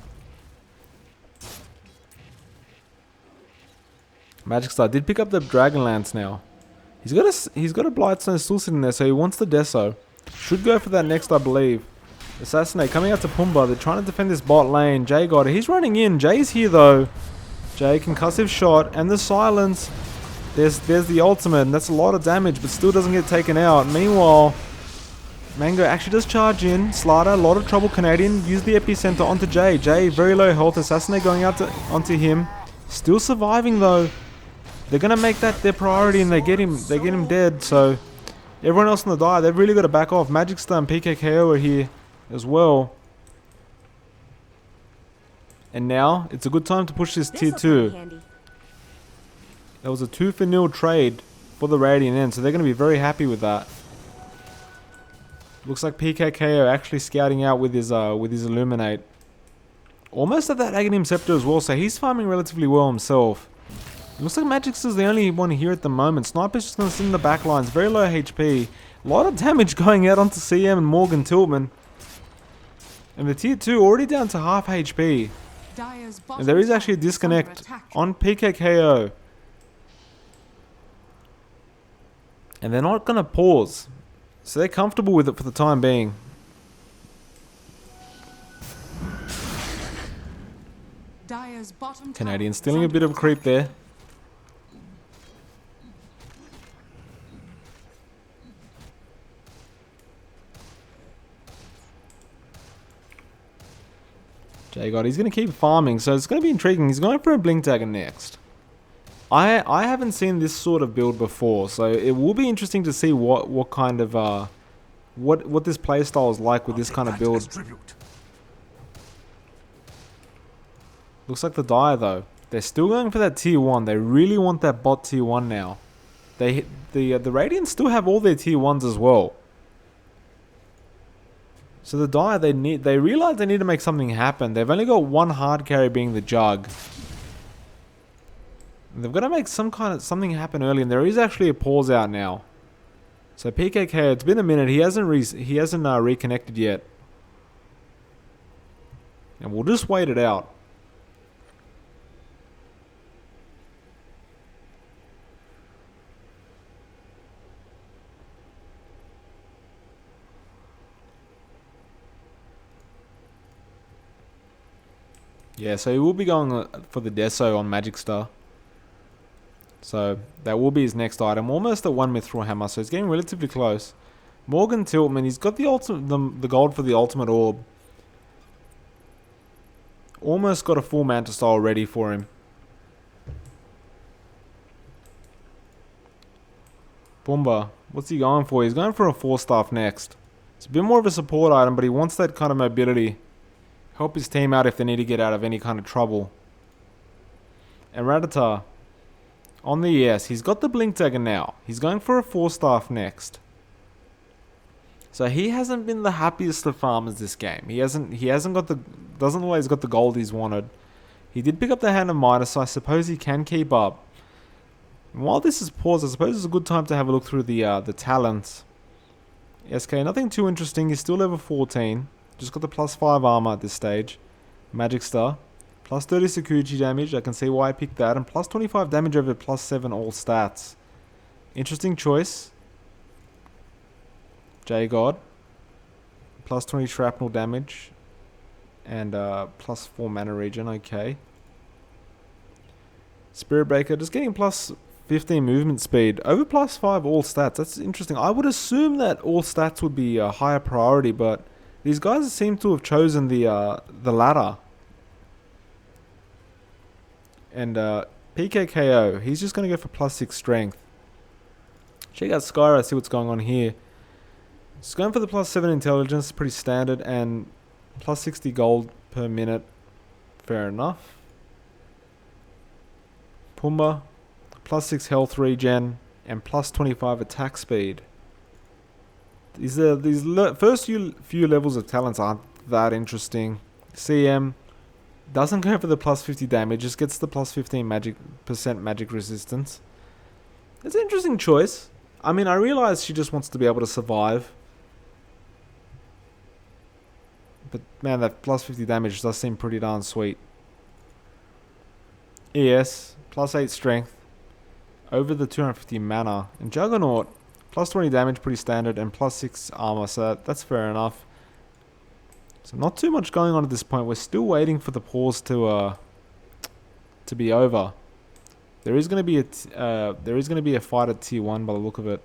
A: Magikcster did pick up the Dragonlance now. He's got a Blightstone still sitting there, so he wants the Deso. Should go for that next, I believe. Assassinate coming out to Pumba. They're trying to defend this bot lane. Jay got it. He's running in. Jay's here though. Jay, concussive shot and the silence. There's the ultimate, and that's a lot of damage, but still doesn't get taken out. Meanwhile, Mango actually does charge in. Slider, a lot of trouble. Canadian, use the epicenter onto Jay. Jay, very low health. Assassinate going out onto him. Still surviving though. They're gonna make that their priority, and they get him dead. So everyone else on the die, they've really got to back off. Magikcster and PKKO are here as well. And now it's a good time to push this tier 2. That was a 2-for-0 trade for the Radiant end, so they're going to be very happy with that. Looks like PKKO actually scouting out with his Illuminate. Almost at that Aghanim Scepter as well, so he's farming relatively well himself. It looks like Magikcster's the only one here at the moment. Sniper's just going to sit in the back lines, very low HP. A lot of damage going out onto CM and Morgan Tiltman. And the tier 2 already down to half HP. And there is actually a disconnect on PKKO. And they're not going to pause. So they're comfortable with it for the time being. Canadian stealing a bit of a creep there. J-God, he's going to keep farming, so it's going to be intriguing. He's going for a Blink Dagger next. I haven't seen this sort of build before, so it will be interesting to see what kind of what this playstyle is like with this kind of build. Looks like the Dire though. They're still going for that tier 1. They really want that bot tier 1 now. The Radiants still have all their tier 1s as well. So the Dire, they realize they need to make something happen. They've only got one hard carry being the Jug. And they've got to make something happen early, and there is actually a pause out now. So PKK, it's been a minute. He hasn't reconnected yet. And we'll just wait it out. Yeah, so he will be going for the Deso on Magikcster. So that will be his next item. Almost at 1 Mithril Hammer, so he's getting relatively close. Morgan Tiltman, he's got the gold for the ultimate orb. Almost got a full Manta Style ready for him. Boomba, what's he going for? He's going for a 4-staff next. It's a bit more of a support item, but he wants that kind of mobility. Help his team out if they need to get out of any kind of trouble. And Rattata, on the ES, he's got the Blink Dagger now. He's going for a 4-staff next. So he hasn't been the happiest of farmers this game. He hasn't got doesn't always got the gold he's wanted. He did pick up the Hand of Midas, so I suppose he can keep up. And while this is paused, I suppose it's a good time to have a look through the talents. SK, nothing too interesting. He's still level 14. Just got the +5 armor at this stage. Magikcster. +30 Sakuchi damage. I can see why I picked that. And +25 damage over +7 all stats. Interesting choice. J-God. +20 shrapnel damage. And +4 mana regen. Okay. Spirit Breaker. Just getting +15 movement speed. Over +5 all stats. That's interesting. I would assume that all stats would be a higher priority, but these guys seem to have chosen the latter. And PKKO, he's just going to go for +6 strength. Check out Skyra, see what's going on here. Just going for the +7 intelligence, pretty standard, and +60 gold per minute. Fair enough. Pumbaa, +6 health regen, and +25 attack speed. These first few levels of talents aren't that interesting. CM doesn't go for the +50 damage, just gets the +15 magic resistance. It's an interesting choice. I mean, I realize she just wants to be able to survive. But man, that +50 damage does seem pretty darn sweet. ES, +8 strength, over the 250 mana. And Juggernaut, +20 damage, pretty standard, and +6 armor, so that's fair enough. So not too much going on at this point. We're still waiting for the pause to be over. There is going to be a fight at tier 1 by the look of it.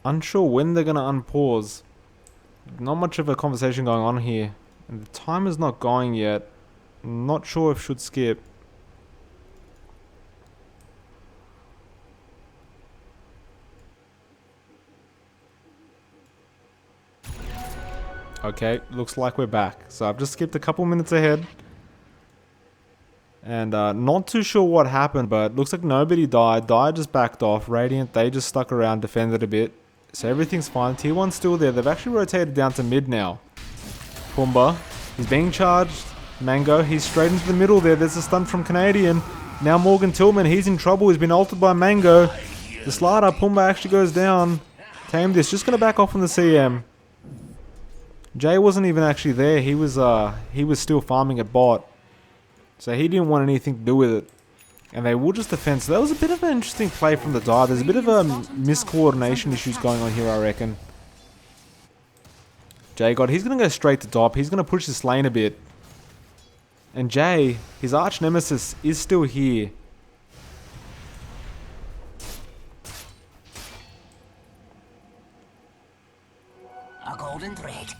A: Unsure when they're going to unpause. Not much of a conversation going on here. And the time is not going yet. Not sure if should skip. Okay, looks like we're back. So I've just skipped a couple minutes ahead. And not too sure what happened, but looks like nobody died. Dia just backed off. Radiant, they just stuck around, defended a bit. So everything's fine. Tier 1's still there. They've actually rotated down to mid now. Pumbaa, he's being charged. Mango, he's straight into the middle there. There's a stun from Canadian. Now Morgan Tillman, he's in trouble. He's been ulted by Mango. The slider, Pumbaa actually goes down. Tame this, just going to back off on the CM. Jay wasn't even actually there. He was still farming at bot. So he didn't want anything to do with it. And they will just defend. So that was a bit of an interesting play from the Dia. There's a bit of a miscoordination issues going on here, I reckon. Jay he's going to go straight to top. He's going to push this lane a bit. And Jay, his arch nemesis, is still here.
D: A golden thread.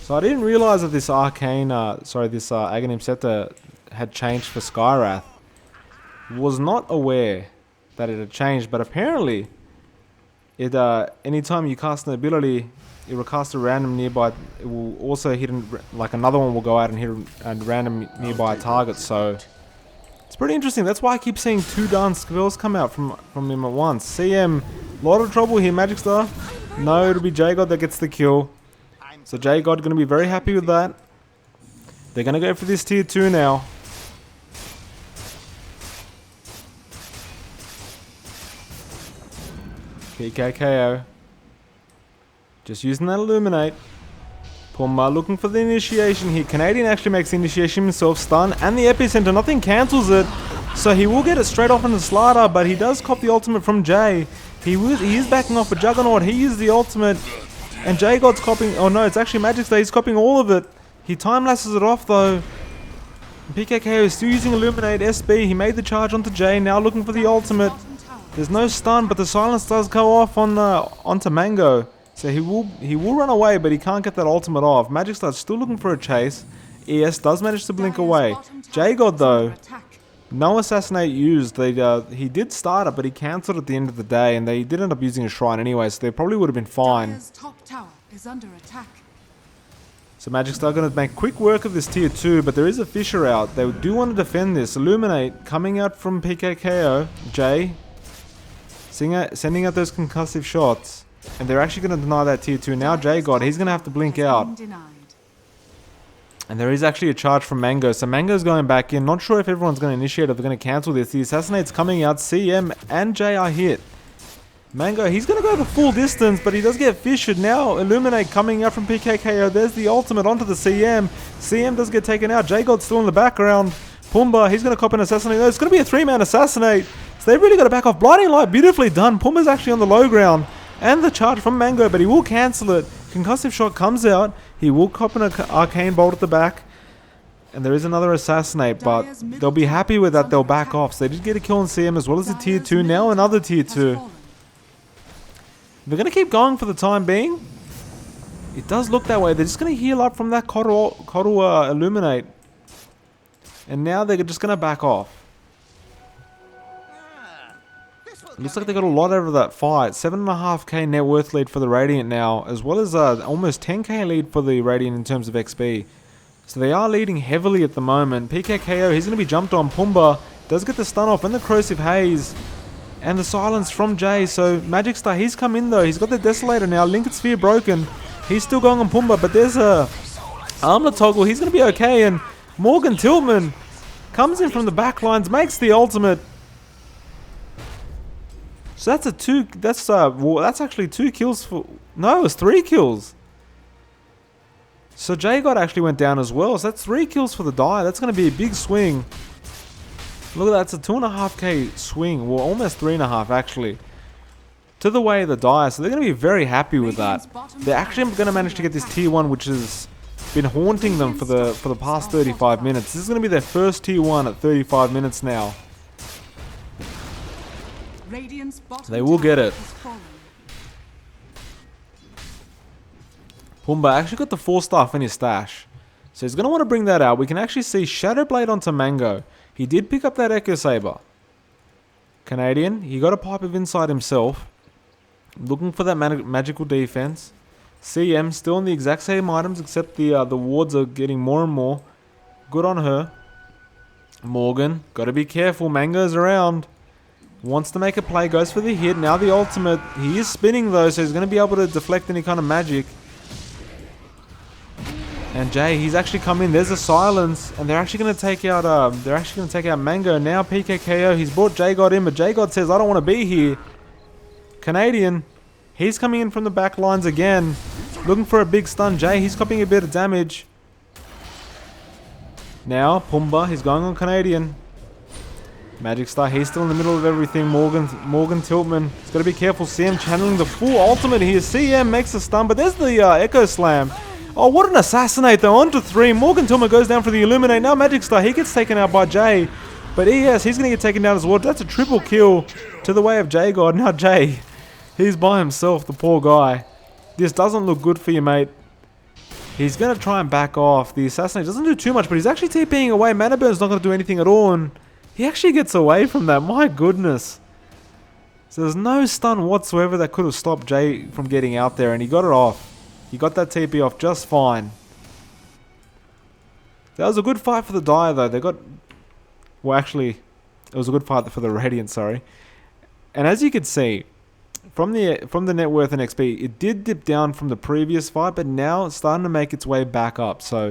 A: So I didn't realize that this arcane, this Aghanim Scepter had changed for Skywrath. Was not aware that it had changed, but apparently, it anytime you cast an ability, it will cast a random nearby. It will also hit, like another one will go out and hit a random nearby target. So it's pretty interesting. That's why I keep seeing 2 dance spells come out from him at once. CM, a lot of trouble here, Magikcster. No, it'll be J-God that gets the kill. So J-God going to be very happy with that. They're going to go for this tier 2 now. PKKO. Just using that Illuminate. Pumbaa looking for the initiation here. Canadian actually makes the initiation himself, stun, and the epicenter. Nothing cancels it. So he will get it straight off on the slider, but he does cop the ultimate from Jay. He is backing off a Juggernaut. He used the ultimate. And J-God's copying. Oh no, it's actually Magikcster. He's copying all of it. He time lapses it off though. PKKO is still using Illuminate SB. He made the charge onto Jay. Now looking for the ultimate. There's no stun, but the silence does go off on onto Mango. So he will run away, but he can't get that ultimate off. Magikcster's still looking for a chase. ES does manage to blink away. J-God though, no assassinate used. He did start it, but he cancelled at the end of the day, and they did end up using a shrine anyway, so they probably would have been fine.
B: Dire's top tower is under attack.
A: So Magikcster going to make quick work of this tier 2, but there is a Fissure out. They do want to defend this. Illuminate coming out from PKKO. Jay sending out those concussive shots. And they're actually going to deny that tier 2. Now J-God, he's going to have to blink out. And there is actually a charge from Mango. So Mango's going back in. Not sure if everyone's going to initiate or they're going to cancel this. The Assassinate's coming out. CM and Jay are hit. Mango, he's going to go the full distance, but he does get fissured. Now Illuminate coming out from PKKO. There's the ultimate onto the CM. CM does get taken out. J-God's still in the background. Pumbaa, he's going to cop an Assassinate. No, it's going to be a 3-man Assassinate. So they've really got to back off. Blinding Light, beautifully done. Pumbaa's actually on the low ground. And the charge from Mango, but he will cancel it. Concussive shot comes out. He will cop an arcane bolt at the back. And there is another assassinate, but they'll be happy with that. They'll back off. So they did get a kill on CM as well as a tier 2. Now another tier 2. They're going to keep going for the time being. It does look that way. They're just going to heal up from that Coddle Illuminate. And now they're just going to back off. Looks like they got a lot out of that fight. 7.5k net worth lead for the Radiant now, as well as almost 10k lead for the Radiant in terms of XP. So they are leading heavily at the moment. PKKO, he's going to be jumped on. Pumbaa does get the stun off and the Corrosive Haze. And the silence from Jay. So Magikcster, he's come in though. He's got the Desolator now. Lincoln Sphere broken. He's still going on Pumbaa, but there's a armlet toggle. He's going to be okay. And Morgan Tillman comes in from the back lines, makes the ultimate. So that's a 2. That's actually 2 kills for. No, it was 3 kills. So J-God actually went down as well. So that's 3 kills for the Dia. That's going to be a big swing. Look at that. It's a 2.5k swing. Well, almost 3.5 actually. To the way of the Dia. So they're going to be very happy with that. They're actually going to manage to get this tier 1, which has been haunting them for the past 35 minutes. This is going to be their first tier 1 at 35 minutes now.
B: Radiant's bottom
A: They will get
B: tower
A: it.
B: has fallen.
A: Pumbaa actually got the 4-star in his stash. So he's going to want to bring that out. We can actually see Shadow Blade onto Mango. He did pick up that Echo Saber. Canadian, he got a Pipe of Insight himself. Looking for that magical defense. CM still on the exact same items except the wards are getting more and more. Good on her. Morgan, got to be careful. Mango's around. Wants to make a play, goes for the hit. Now the ultimate. He is spinning though, so he's going to be able to deflect any kind of magic. And Jay, he's actually come in. There's a silence, and they're actually going to take out. Mango now. PKKO. He's brought J-God in, but J-God says, "I don't want to be here." Canadian, he's coming in from the back lines again, looking for a big stun. Jay, he's copying a bit of damage. Now Pumbaa, he's going on Canadian. Magikcster, he's still in the middle of everything. Morgan Tiltman, he's got to be careful. CM channeling the full ultimate here. CM makes a stun, but there's the Echo Slam. Oh, what an assassinate though. On to 3. Morgan Tiltman goes down for the Illuminate. Now Magikcster, he gets taken out by Jay. But ES, he's going to get taken down as well. That's a triple kill to the way of J-God. Now Jay, he's by himself, the poor guy. This doesn't look good for you, mate. He's going to try and back off. The assassinate doesn't do too much, but he's actually TPing away. Mana Burn's not going to do anything at all. And he actually gets away from that. My goodness. So there's no stun whatsoever that could have stopped Jay from getting out there. And he got it off. He got that TP off just fine. That was a good fight for the Dire though. They got... Well, actually, it was a good fight for the Radiant, sorry. And as you can see, from the net worth and XP, it did dip down from the previous fight, but now it's starting to make its way back up. So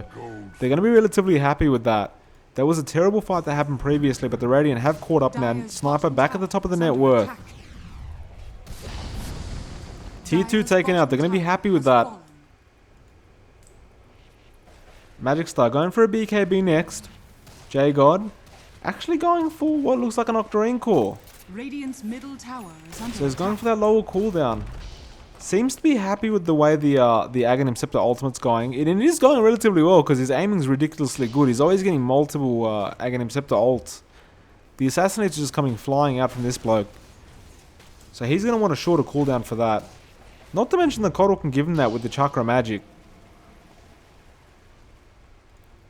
A: they're going to be relatively happy with that. That was a terrible fight that happened previously, but the Radiant have caught up now. Sniper back at the top of the net worth. Tier 2 taken out. They're going to be happy with that. Magikcster going for a BKB next. J-God actually going for what looks like an Octarine core.
B: Radiant's middle tower is under
A: So he's going for that lower cooldown. Seems to be happy with the way the Magikcster ultimate's going. It is going relatively well because his aiming's ridiculously good. He's always getting multiple Magikcster ults. The Assassinator's just coming flying out from this bloke. So he's going to want a shorter cooldown for that. Not to mention the Coddle can give him that with the Chakra Magic.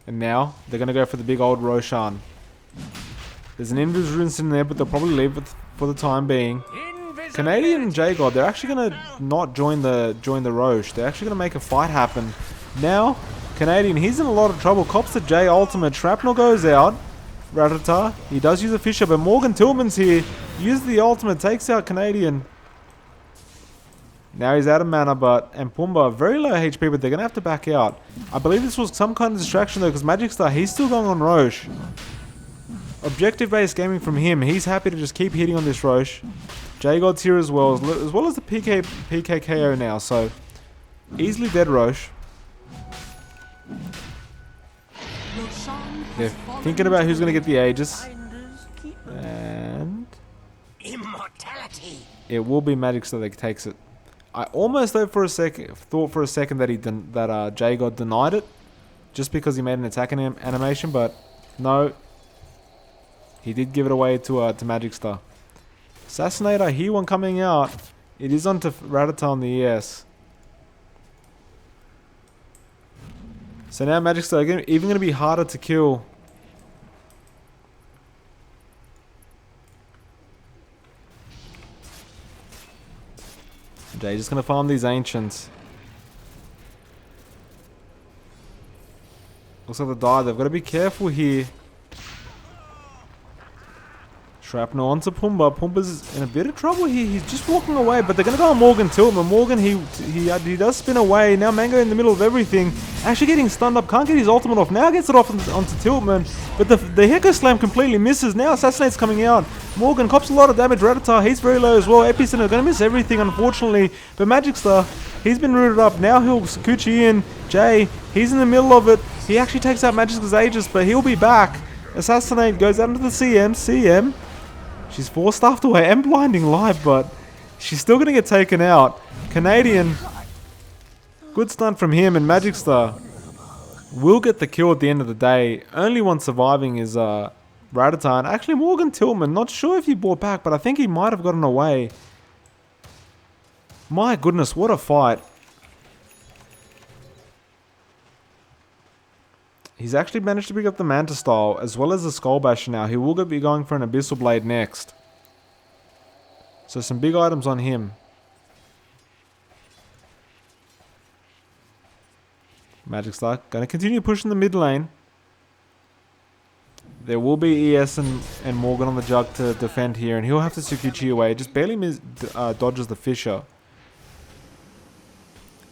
A: And now, they're going to go for the big old Roshan. There's an Invis Rune in there, but they'll probably leave it for the time being. Canadian and J-God, they're actually going to not join the Roche. They're actually going to make a fight happen. Now, Canadian, he's in a lot of trouble. Cops the J ultimate. Shrapnel goes out. Ratata, he does use a Fisher, but Morgan Tillman's here. Uses the ultimate, takes out Canadian. Now he's out of mana, and Pumbaa, very low HP, but they're going to have to back out. I believe this was some kind of distraction though, because Magikcster, he's still going on Roche. Objective-based gaming from him. He's happy to just keep hitting on this Roche. J-God's here as well as the PKKO now, so easily dead Roche. They're thinking about who's going to get the Aegis. And
D: Immortality.
A: it will be Magikcster that takes it. I almost thought for a second that J-God denied it, just because he made an attack animation, but no, he did give it away to Magikcster. Assassinator, he one coming out. It is onto Ratata on the ES. So now Magikcster even going to be harder to kill. Jay just going to farm these Ancients. Looks like they died. They've got to be careful here. Shrapnel onto Pumbaa. Pumbaa's in a bit of trouble here. He's just walking away, but they're going to go on Morgan Tiltman. Morgan, he does spin away. Now Mango in the middle of everything. Actually getting stunned up. Can't get his ultimate off. Now gets it off onto Tiltman. But the Echo Slam completely misses. Now Assassinate's coming out. Morgan cops a lot of damage. Ratata, he's very low as well. Epicenter going to miss everything, unfortunately. But Magikcster, he's been rooted up. Now he'll Sakuchi in. Jay, he's in the middle of it. He actually takes out Magikcster's Aegis, but he'll be back. Assassinate goes out into the CM. She's 4-staffed away and blinding live, but she's still going to get taken out. Canadian, good stun from him, and Magikcster will get the kill at the end of the day. Only one surviving is Rattata. Actually, Morgan Tillman, not sure if he bought back, but I think he might have gotten away. My goodness, what a fight. He's actually managed to pick up the Manta Style as well as the Skull Basher now. He will be going for an Abyssal Blade next. So some big items on him. Magikcster going to continue pushing the mid lane. There will be ES and Morgan on the jug to defend here, and he'll have to Tsukuchi away. Just barely dodges the Fisher.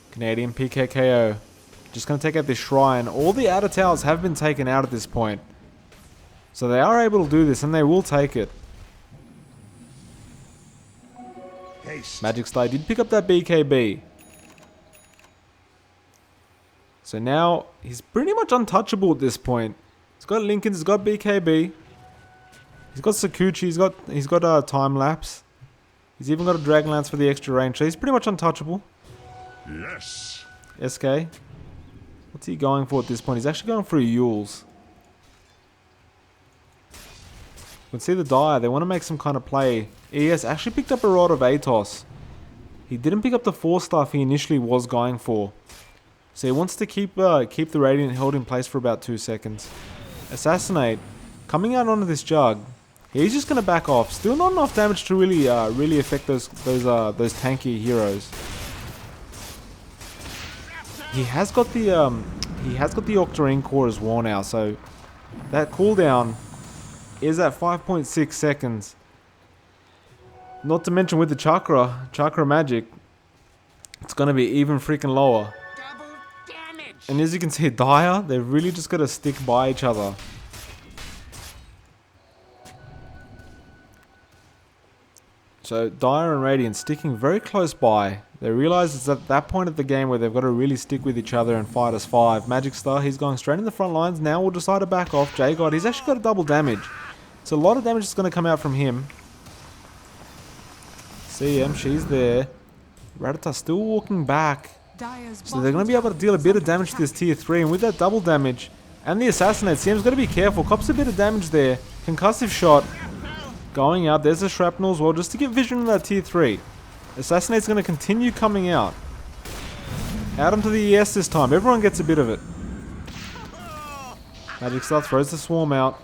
A: Canadian PKKO. Just going to take out this shrine. All the outer towers have been taken out at this point. So they are able to do this, and they will take it.
C: Haste.
A: Magikcster did pick up that BKB. So now he's pretty much untouchable at this point. He's got Lincoln, he's got BKB. He's got Tsukuchi, he's got time lapse. He's even got a Dragon Lance for the extra range. So he's pretty much untouchable.
C: Yes.
A: SK. What's he going for at this point? He's actually going for Yules. You can see the Dire. They want to make some kind of play. ES actually picked up a Rod of Atos. He didn't pick up the 4 stuff he initially was going for. So he wants to keep the Radiant held in place for about 2 seconds. Assassinate. Coming out onto this jug. He's just going to back off. Still not enough damage to really affect those tanky heroes. He has got the Octarine core as well now, so that cooldown is at 5.6 seconds. Not to mention with the chakra magic, it's gonna be even freaking lower.
D: Double damage.
A: And as you can see, Dire, they've really just got to stick by each other. So Dire and Radiant sticking very close by. They realize it's at that point of the game where they've got to really stick with each other and fight as 5. Magikcster, he's going straight in the front lines. Now we'll decide to back off. J-God, he's actually got a double damage. So a lot of damage is going to come out from him. CM, she's there. Rattata still walking back. So they're going to be able to deal a bit of damage to this tier 3. And with that double damage and the Assassinate, CM's got to be careful. Cops a bit of damage there. Concussive shot. Going out. There's a Shrapnel as well, just to get vision of that tier 3. Assassinate's going to continue coming out. Out onto the ES this time. Everyone gets a bit of it. Magikcster throws the swarm out.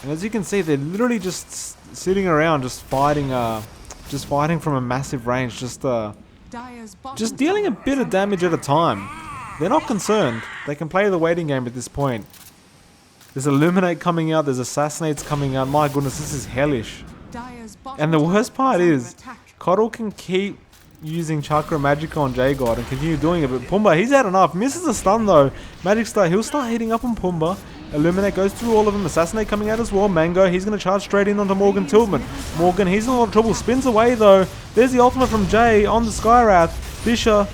A: And as you can see, they're literally just sitting around, just fighting from a massive range, just dealing a bit of damage at a time. They're not concerned. They can play the waiting game at this point. There's Illuminate coming out. There's Assassinates coming out. My goodness, this is hellish. And the worst part is, Coddle can keep using Chakra Magic on J-God and continue doing it, but Pumbaa, he's had enough. Misses a stun though. Magikcster, he'll start hitting up on Pumbaa. Illuminate goes through all of them. Assassinate coming out as well. Mango, he's going to charge straight in onto Morgan Tillman. Morgan, he's in a lot of trouble. Spins away though. There's the ultimate from Jay on the Skywrath. Fisher,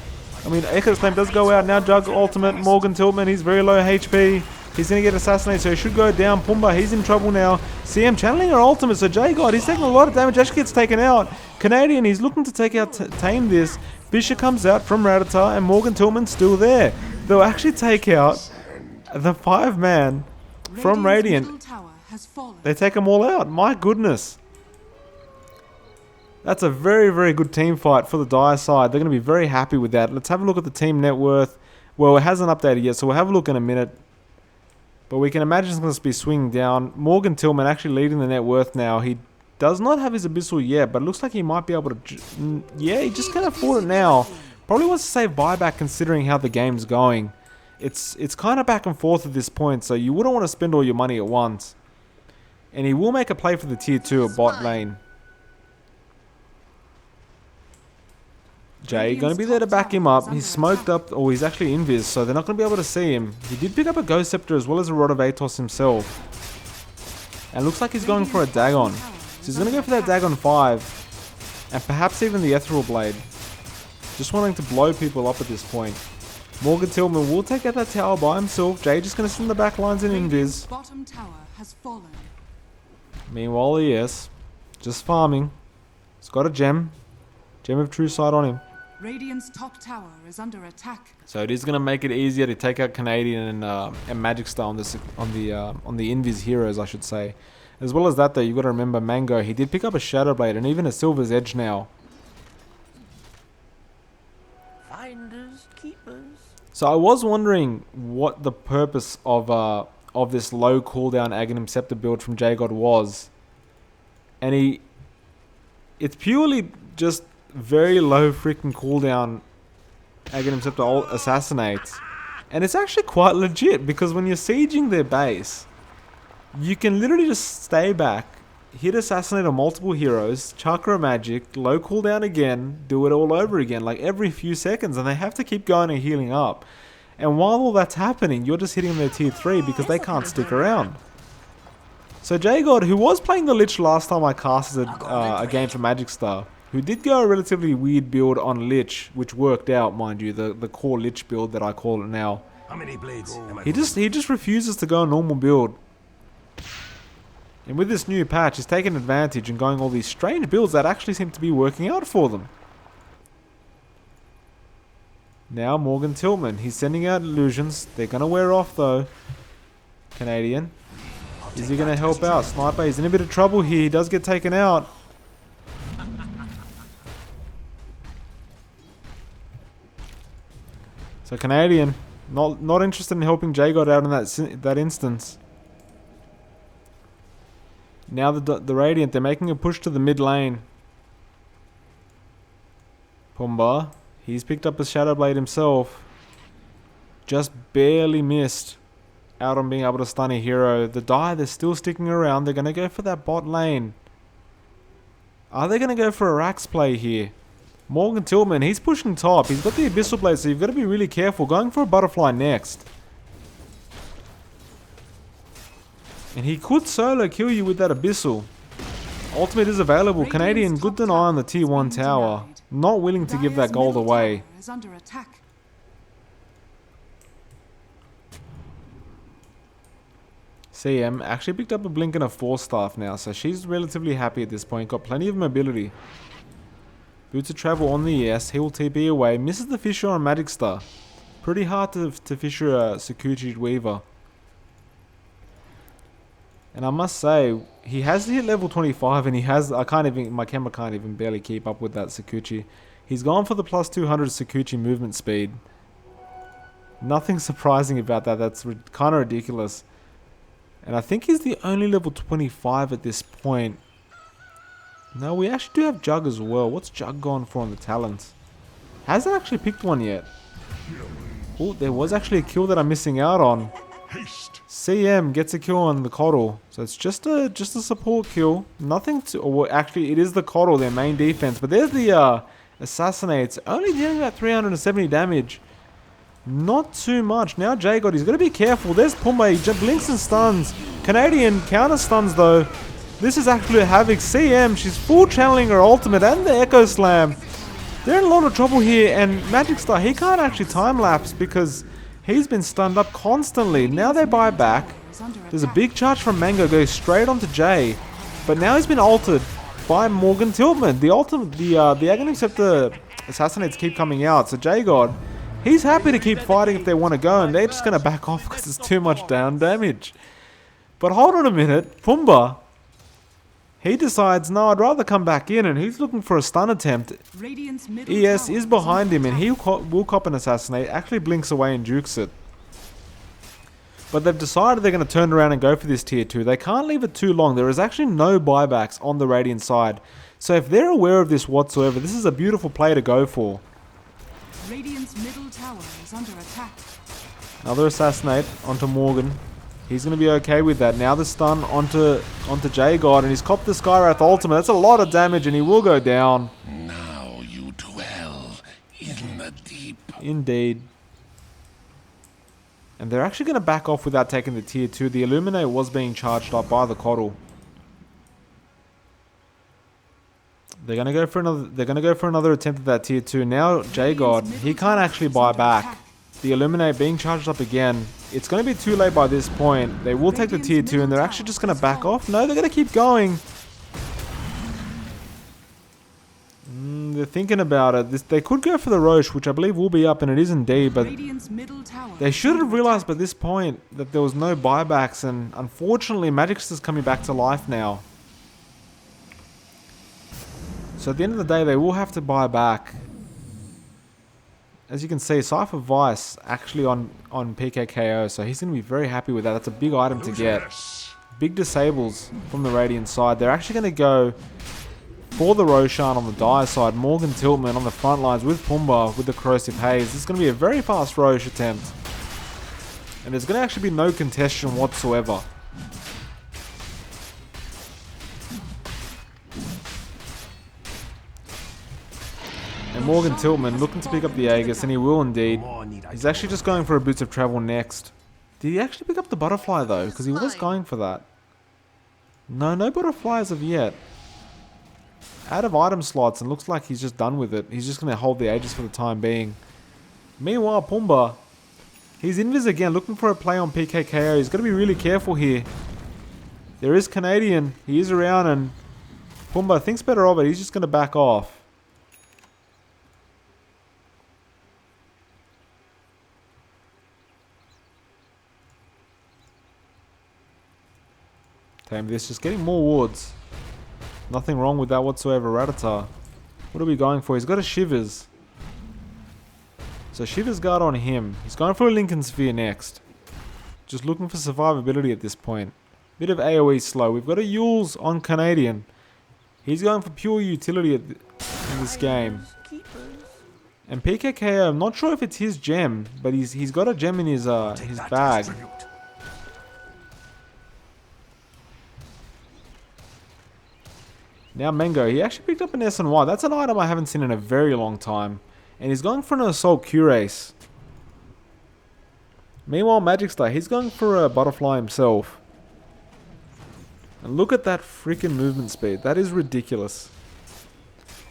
A: Echo's Claim does go out now. Jug ultimate. Morgan Tillman, he's very low HP. He's going to get assassinated, so he should go down. Pumbaa, he's in trouble now. CM channeling her ultimate, so J-God, he's taking a lot of damage. Actually gets taken out. Canadian, he's looking to take out, tame this. Fisher comes out from Rattata, and Morgan Tillman's still there. They'll actually take out the 5-man from Radiant. They take them all out. My goodness. That's a very, very good team fight for the Dire side. They're going to be very happy with that. Let's have a look at the team net worth. Well, it hasn't updated yet, so we'll have a look in a minute. But we can imagine it's going to be swinging down. Morgan Tillman actually leading the net worth now. He does not have his Abyssal yet, but it looks like he might be able to... Yeah, he just can't afford it now. Probably wants to save buyback considering how the game's going. It's kind of back and forth at this point, so you wouldn't want to spend all your money at once. And he will make a play for the tier 2 at bot lane. Jay going to be there to back him up. He's smoked up, or he's actually invis, so they're not going to be able to see him. He did pick up a Ghost Scepter as well as a Rod of Atos himself. And looks like he's going for a Dagon. So he's going to go for that Dagon 5. And perhaps even the Ethereal Blade. Just wanting to blow people up at this point. Morgan Tillman will take out that tower by himself. Jay just going to send the back lines in invis. Meanwhile, yes. Just farming. He's got a gem. Gem of True Sight on him.
B: Radiant's top tower is under attack.
A: So it is going to make it easier to take out Canadian and Magikcster on the Invis heroes, I should say. As well as that, though, you got to remember Mango. He did pick up a Shadow Blade and even a Silver's Edge now.
D: Finders, keepers.
A: So I was wondering what the purpose of this low cooldown Magikcster build from J-God was. And it's purely just very low freaking cooldown Magikcster assassinates. And it's actually quite legit because when you're sieging their base, you can literally just stay back, hit assassinate on multiple heroes, chakra magic, low cooldown again, do it all over again like every few seconds, and they have to keep going and healing up. And while all that's happening, you're just hitting their tier 3 because they can't stick around. So J-God, who was playing the Lich last time I casted a game for Magikcster, who did go a relatively weird build on Lich, which worked out, mind you, the core Lich build that I call it now.
C: How many blades am I
A: He just refuses to go a normal build. And with this new patch, he's taking advantage and going all these strange builds that actually seem to be working out for them. Now Morgan Tillman, he's sending out illusions. They're going to wear off though. Canadian. Is he going to help out? Sniper, he's in a bit of trouble here. He does get taken out. So Canadian, not interested in helping J-God out in that instance. Now the Radiant, they're making a push to the mid lane. Pumbaa, he's picked up a Shadow Blade himself. Just barely missed out on being able to stun a hero. The Dire, they're still sticking around. They're going to go for that bot lane. Are they going to go for a Rax play here? Morgan Tillman, he's pushing top. He's got the Abyssal Blade, so you've got to be really careful. Going for a Butterfly next. And he could solo kill you with that Abyssal. Ultimate is available. Canadian, good deny on the tier 1 tower. Not willing to give that gold away.
B: Is under attack.
A: CM actually picked up a blink and a 4-staff now, so she's relatively happy at this point. Got plenty of mobility. Boots of travel on the ES. He will TP away. Misses the Fisher on Magikcster. Pretty hard to Fisher a Sakuchi'd Weaver. And I must say, he has hit level 25 and he has, my camera can't even barely keep up with that Sakuchi. He's gone for the plus 200 Sakuchi movement speed. Nothing surprising about that, that's kind of ridiculous. And I think he's the only level 25 at this point. No, we actually do have Jug as well. What's Jug gone for on the talents? Hasn't actually picked one yet. Oh, there was actually a kill that I'm missing out on.
C: Haste.
A: CM gets a kill on the Coddle. So it's just a support kill. Nothing to... Well, actually, it is the Coddle, their main defense. But there's the Assassinates. Only dealing about 370 damage. Not too much. Now J-God, he's got to be careful. There's Pumbaa. He blinks and stuns. Canadian counter stuns, though. This is actually a Havoc. CM, she's full channeling her ultimate and the Echo Slam. They're in a lot of trouble here. And Magikcster, he can't actually time-lapse because... he's been stunned up constantly. Now they buy back. There's a big charge from Mango, goes straight onto Jay. But now he's been altered by Morgan Tillman. The Magikcster Assassinates keep coming out. So J-God, he's happy to keep fighting if they want to go. And they're just going to back off because it's too much down damage. But hold on a minute. Pumbaa, he decides, no, I'd rather come back in. And he's looking for a stun attempt. ES is behind him and he will cop an Assassinate. Actually blinks away and jukes it. But they've decided they're going to turn around and go for this tier 2. They can't leave it too long. There is actually no buybacks on the Radiant side. So if they're aware of this whatsoever, this is a beautiful play to go for.
B: Radiant's middle tower is under attack.
A: Another Assassinate onto Morgan. He's going to be okay with that. Now the stun onto J-God, and he's copped the Skywrath ultimate. That's a lot of damage, and he will go down.
C: Now you dwell in the deep.
A: Indeed. And they're actually going to back off without taking the tier 2. The Illuminate was being charged up by the Coddle. They're going to go for another. They're going to go for another attempt at that tier 2. Now J-God, he can't actually buy back. The Illuminate being charged up again. It's going to be too late by this point. They will take the tier 2 and they're actually just going to back off. No, they're going to keep going. they're thinking about it. They could go for the Roche, which I believe will be up, and it is indeed, but
B: Radiant's middle tower
A: they
B: is
A: should have
B: under
A: realized by
B: attack.
A: this point that there was no buybacks, and unfortunately Magicster's coming back to life now. So at the end of the day, they will have to buy back. As you can see, Cypher Vice actually on PKKO, so he's going to be very happy with that. That's a big item to get. Big disables from the Radiant side. They're actually going to go for the Roshan on the Dire side. Morgan Tiltman on the front lines with Pumbaa with the Corrosive Haze. This is going to be a very fast Roche attempt. And there's going to actually be no contention whatsoever. And Morgan Tiltman looking to pick up the Aegis, and he will indeed. He's actually just going for a Boots of Travel next. Did he actually pick up the Butterfly though? Because he was going for that. No Butterfly as of yet. Out of item slots, and looks like he's just done with it. He's just going to hold the Aegis for the time being. Meanwhile, Pumbaa, he's invis again, looking for a play on PKKO. He's got to be really careful here. There is Canadian. He is around, and Pumbaa thinks better of it. He's just going to back off. Tame this, just getting more wards. Nothing wrong with that whatsoever. Rattata. What are we going for? He's got a Shivers. So Shivers Guard on him. He's going for a Lincoln Sphere next. Just looking for survivability at this point. Bit of AoE slow. We've got a Yules on Canadian. He's going for pure utility in this game. And PKKO, I'm not sure if it's his gem, but he's got a gem in his bag. Now Mango, he actually picked up an SNY. That's an item I haven't seen in a very long time. And he's going for an Assault Cuirass. Meanwhile, Magikcster, he's going for a Butterfly himself. And look at that freaking movement speed. That is ridiculous.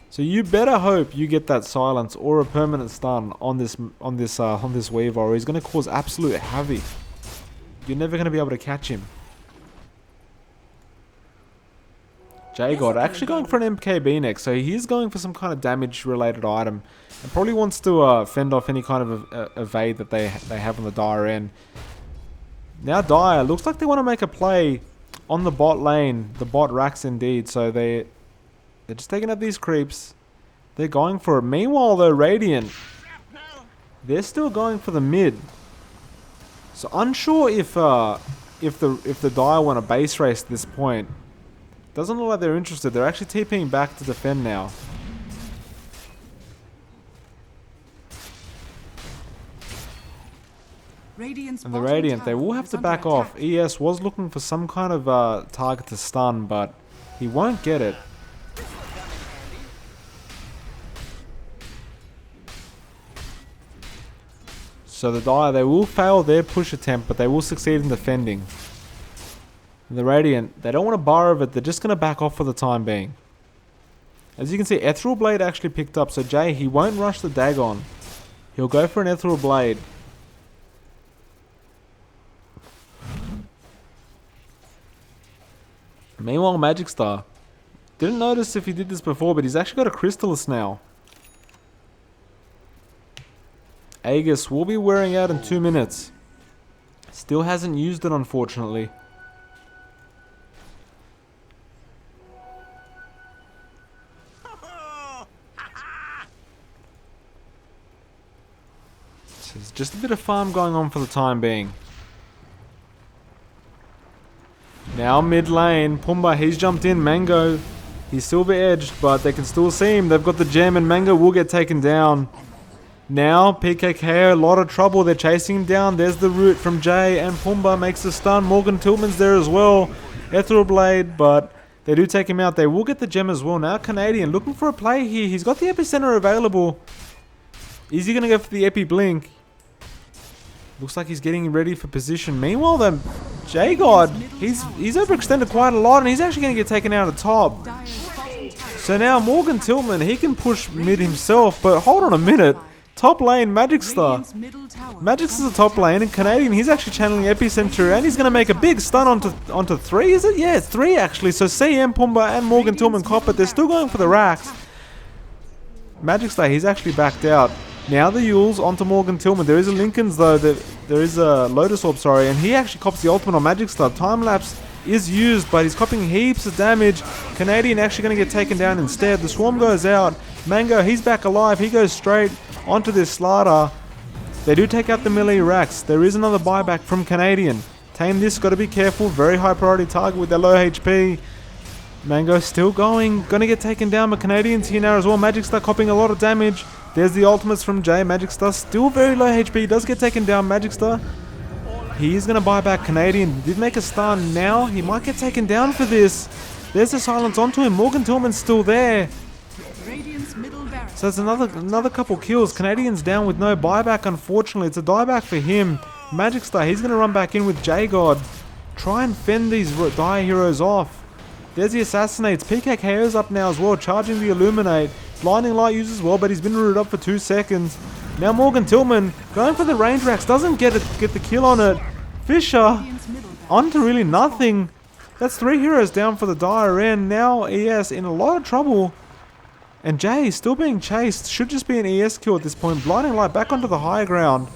A: So you better hope you get that silence or a permanent stun on this Weaver, or he's going to cause absolute havoc. You're never going to be able to catch him. J-God actually going for an MKB next, so he is going for some kind of damage related item. And probably wants to fend off any kind of evade that they have on the Dire end. Now Dire, looks like they want to make a play on the bot lane, the bot racks indeed, so they're just taking out these creeps. They're going for it. Meanwhile though, Radiant, they're still going for the mid. So unsure if the Dire want a base race at this point. Doesn't look like they're interested. They're actually TPing back to defend now.
B: Radiant's
A: And the
B: bottom
A: Radiant, they
B: tower
A: will have
B: is
A: to
B: under
A: back off.
B: attack.
A: ES was looking for some kind of target to stun, but he won't get it. So the Dire, they will fail their push attempt, but they will succeed in defending. And the Radiant, they don't want to borrow it, they're just going to back off for the time being. As you can see, Ethereal Blade actually picked up, so Jay, he won't rush the Dagon. He'll go for an Ethereal Blade. Meanwhile, Magikcster, didn't notice if he did this before, but he's actually got a Crystallis now. Aegis will be wearing out in 2 minutes. Still hasn't used it, unfortunately. So there's just a bit of farm going on for the time being. Now mid lane, Pumbaa, he's jumped in. Mango, he's silver edged, but they can still see him. They've got the gem, and Mango will get taken down. Now PKK, a lot of trouble. They're chasing him down. There's the root from Jay, and Pumbaa makes the stun. Morgan Tillman's there as well. Ethereal Blade, but they do take him out. They will get the gem as well. Now Canadian looking for a play here. He's got the epicenter available. Is he going to go for the epi blink? Looks like he's getting ready for position. Meanwhile, the J-God, he's overextended quite a lot, and he's actually going to get taken out of top.
B: Dire's bottom tower
A: So now Morgan Tillman, he can push mid himself, but hold on a minute. Top lane, Magikcster.
B: Radiant's middle tower is
A: Magikcster's
B: under
A: the top
B: attack.
A: lane, and Canadian, he's actually channeling Epicenter, and he's going to make a big stun onto 3, is it? Yeah, it's 3 actually. So CM, Pumbaa, and Morgan Tillman cop it. They're still going for the racks. Magikcster, he's actually backed out. Now the Yules onto Morgan Tillman. There is a Lincoln's though. There is a Lotus Orb, sorry, and he actually cops the ultimate on Magikcster. Time lapse is used, but he's copying heaps of damage. Canadian actually going to get taken down instead. The Swarm goes out. Mango, he's back alive. He goes straight onto this Slardar. They do take out the melee racks. There is another buyback from Canadian. Tame this, got to be careful. Very high priority target with their low HP. Mango still going. Gonna get taken down, but Canadian's here now as well. Magikcster copying a lot of damage. There's the ultimates from Jay. Magikcster still very low HP. Does get taken down. Magikcster. He is gonna buy back. Canadian did make a stun. Now he might get taken down for this. There's the silence onto him. Morgan Tillman's still there. So it's another couple kills. Canadian's down with no buyback, unfortunately. It's a dieback for him. Magikcster, he's going to run back in with J-God. Try and fend these Dire heroes off. There's the Assassinates. PKKO's up now as well, charging the Illuminate. Blinding Light uses as well, but he's been rooted up for 2 seconds. Now Morgan Tillman going for the range racks. Doesn't get the kill on it. Fisher onto really nothing. That's 3 heroes down for the Dire end. Now ES in a lot of trouble. And Jay still being chased. Should just be an ES kill at this point. Blinding Light back onto the high ground.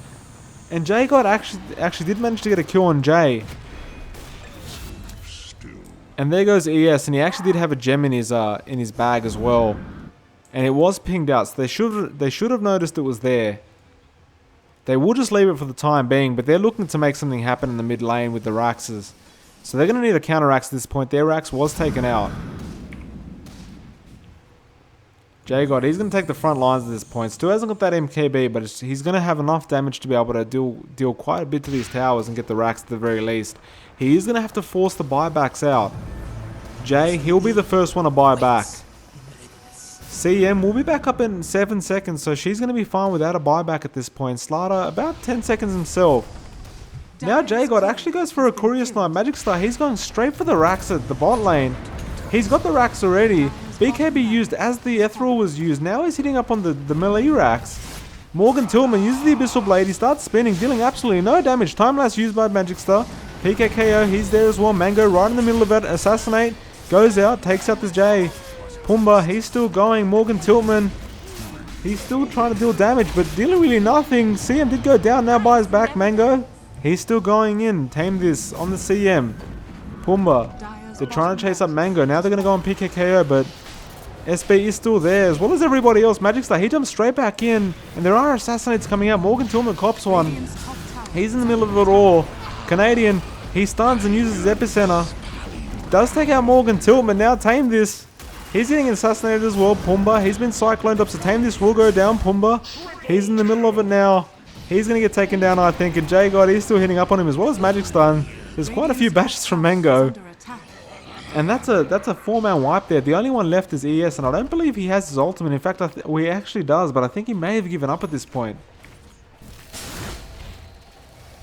A: And Jay got actually did manage to get a kill on Jay. And there goes ES, and he actually did have a gem in his bag as well. And it was pinged out, so they should have noticed it was there. They will just leave it for the time being, but they're looking to make something happen in the mid lane with the Raxes. So they're going to need a counter Rax at this point. Their Rax was taken out. J-God, he's going to take the front lines at this point. Still hasn't got that MKB, but he's going to have enough damage to be able to deal quite a bit to these towers and get the racks at the very least. He is going to have to force the buybacks out. Jay, he'll be the first one to buy back. CM will be back up in 7 seconds, so she's going to be fine without a buyback at this point. Slardar, about 10 seconds himself. Now J-God actually goes for a Courier Snipe. Magikcster, he's going straight for the racks at the bot lane. He's got the racks already. BKB used as the Ethereal was used. Now he's hitting up on the melee racks. Morgan Tillman uses the Abyssal Blade. He starts spinning, dealing absolutely no damage. Time lapse used by Magikcster. PKKO, he's there as well. Mango right in the middle of it. Assassinate. Goes out, takes out this Jay. Pumbaa, he's still going. Morgan Tillman, he's still trying to deal damage, but dealing really nothing. CM did go down, now buys back. Mango, he's still going in. Tame this on the CM. Pumbaa, they're trying to chase up Mango. Now they're going to go on PKKO, but SB is still there, as well as everybody else. Magikcster, he jumps straight back in, and there are Assassinates coming out. Morgan Tillman cops one. He's in the middle of it all. Canadian, he stuns and uses his Epicenter. Does take out Morgan Tillman. Now Tame this. He's getting assassinated as well. Pumbaa, he's been cycloned up, so Tame this will go down. Pumbaa, he's in the middle of it now. He's going to get taken down, I think. And J-God, he's still hitting up on him, as well as Magikcster. There's quite a few bashes from Mango. And that's a 4-man wipe there. The only one left is ES, and I don't believe he has his ultimate. In fact, well, he actually does, but I think he may have given up at this point.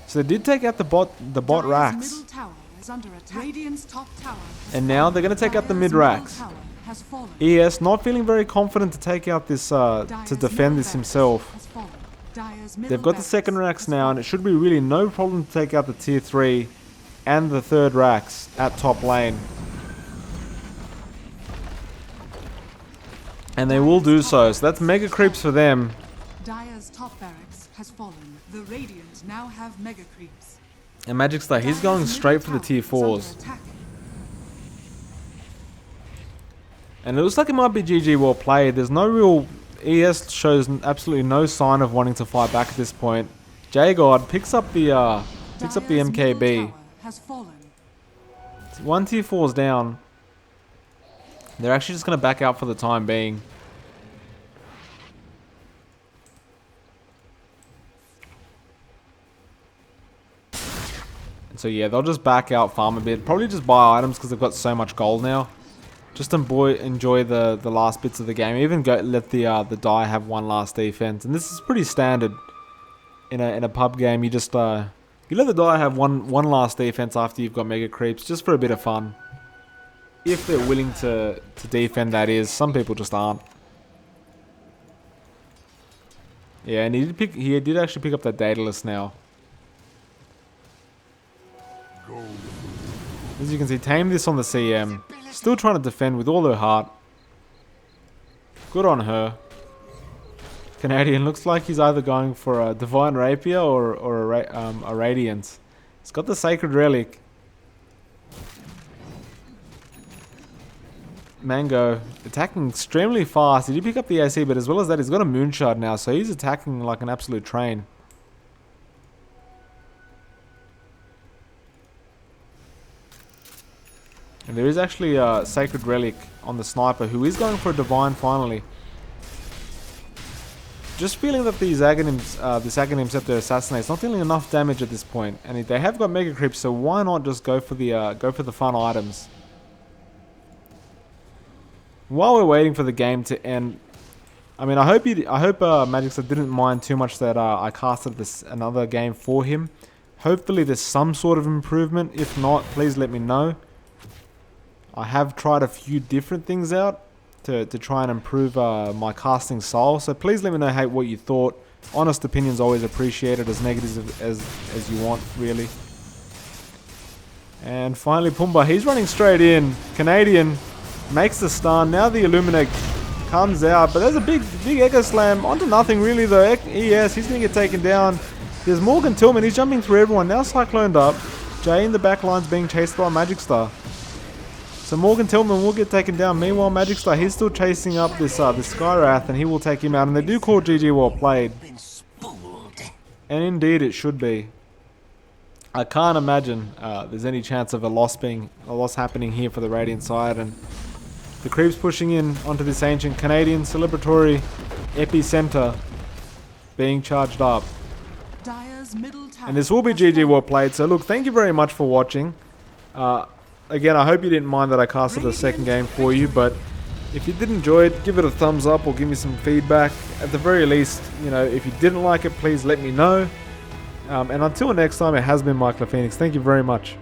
A: So they did take out the bot racks. And now they're going to take out the mid racks. ES not feeling very confident to take out this, to defend this himself. They've got the second racks now, and it should be really no problem to take out the tier 3 and the third racks at top lane. And they will do so. So that's mega creeps for them.
B: Dire's top barracks has fallen. The Radiant now have mega creeps.
A: And Magikcster, he's going straight for the tier 4s. And it looks like it might be GG well played. There's no real... ES shows absolutely no sign of wanting to fight back at this point. J-God picks up the MKB. One tier 4's down. They're actually just going to back out for the time being. And so yeah, they'll just back out, farm a bit. Probably just buy items because they've got so much gold now. Just enjoy the last bits of the game. Even let the die have one last defense. And this is pretty standard in a pub game. You just you let the die have one last defense after you've got mega creeps, just for a bit of fun. If they're willing to defend, that is. Some people just aren't. Yeah, and he did actually pick up that Daedalus now. As you can see, Tame this on the CM. Still trying to defend with all her heart. Good on her. Canadian looks like he's either going for a Divine Rapier or a Radiance. He's got the Sacred Relic. Mango attacking extremely fast. He did pick up the AC, but as well as that, he's got a Moonshard now, so he's attacking like an absolute train. And there is actually a Sacred Relic on the Sniper, who is going for a Divine finally. Just feeling that these this Aghanim Scepter Assassinate is not dealing enough damage at this point, and they have got Mega Creeps, so why not just go for the fun items? While we're waiting for the game to end, I mean, I hope Magikcster didn't mind too much that I casted another game for him. Hopefully there's some sort of improvement. If not, please let me know. I have tried a few different things out to try and improve my casting style. So please let me know what you thought. Honest opinions always appreciated, as negative as you want, really. And finally Pumbaa, he's running straight in. Canadian makes the stun. Now the Illuminate comes out, but there's a big Echo Slam onto nothing really though. ES, he's going to get taken down. There's Morgan Tillman, he's jumping through everyone. Now Cycloned up. Jay in the back line's being chased by Magikcster. So Morgan Tillman will get taken down. Meanwhile, Magikcster, he's still chasing up this Skywrath, and he will take him out. And they do call GG well played. And indeed it should be. I can't imagine there's any chance of a loss happening here for the Radiant side. And the creeps pushing in onto this ancient Canadian celebratory epicenter being charged up. And this will be GG well played. So look, thank you very much for watching. Again, I hope you didn't mind that I casted a second game for you, but if you did enjoy it, give it a thumbs up or give me some feedback. At the very least, you know, if you didn't like it, please let me know. And until next time, it has been MLPCast. Thank you very much.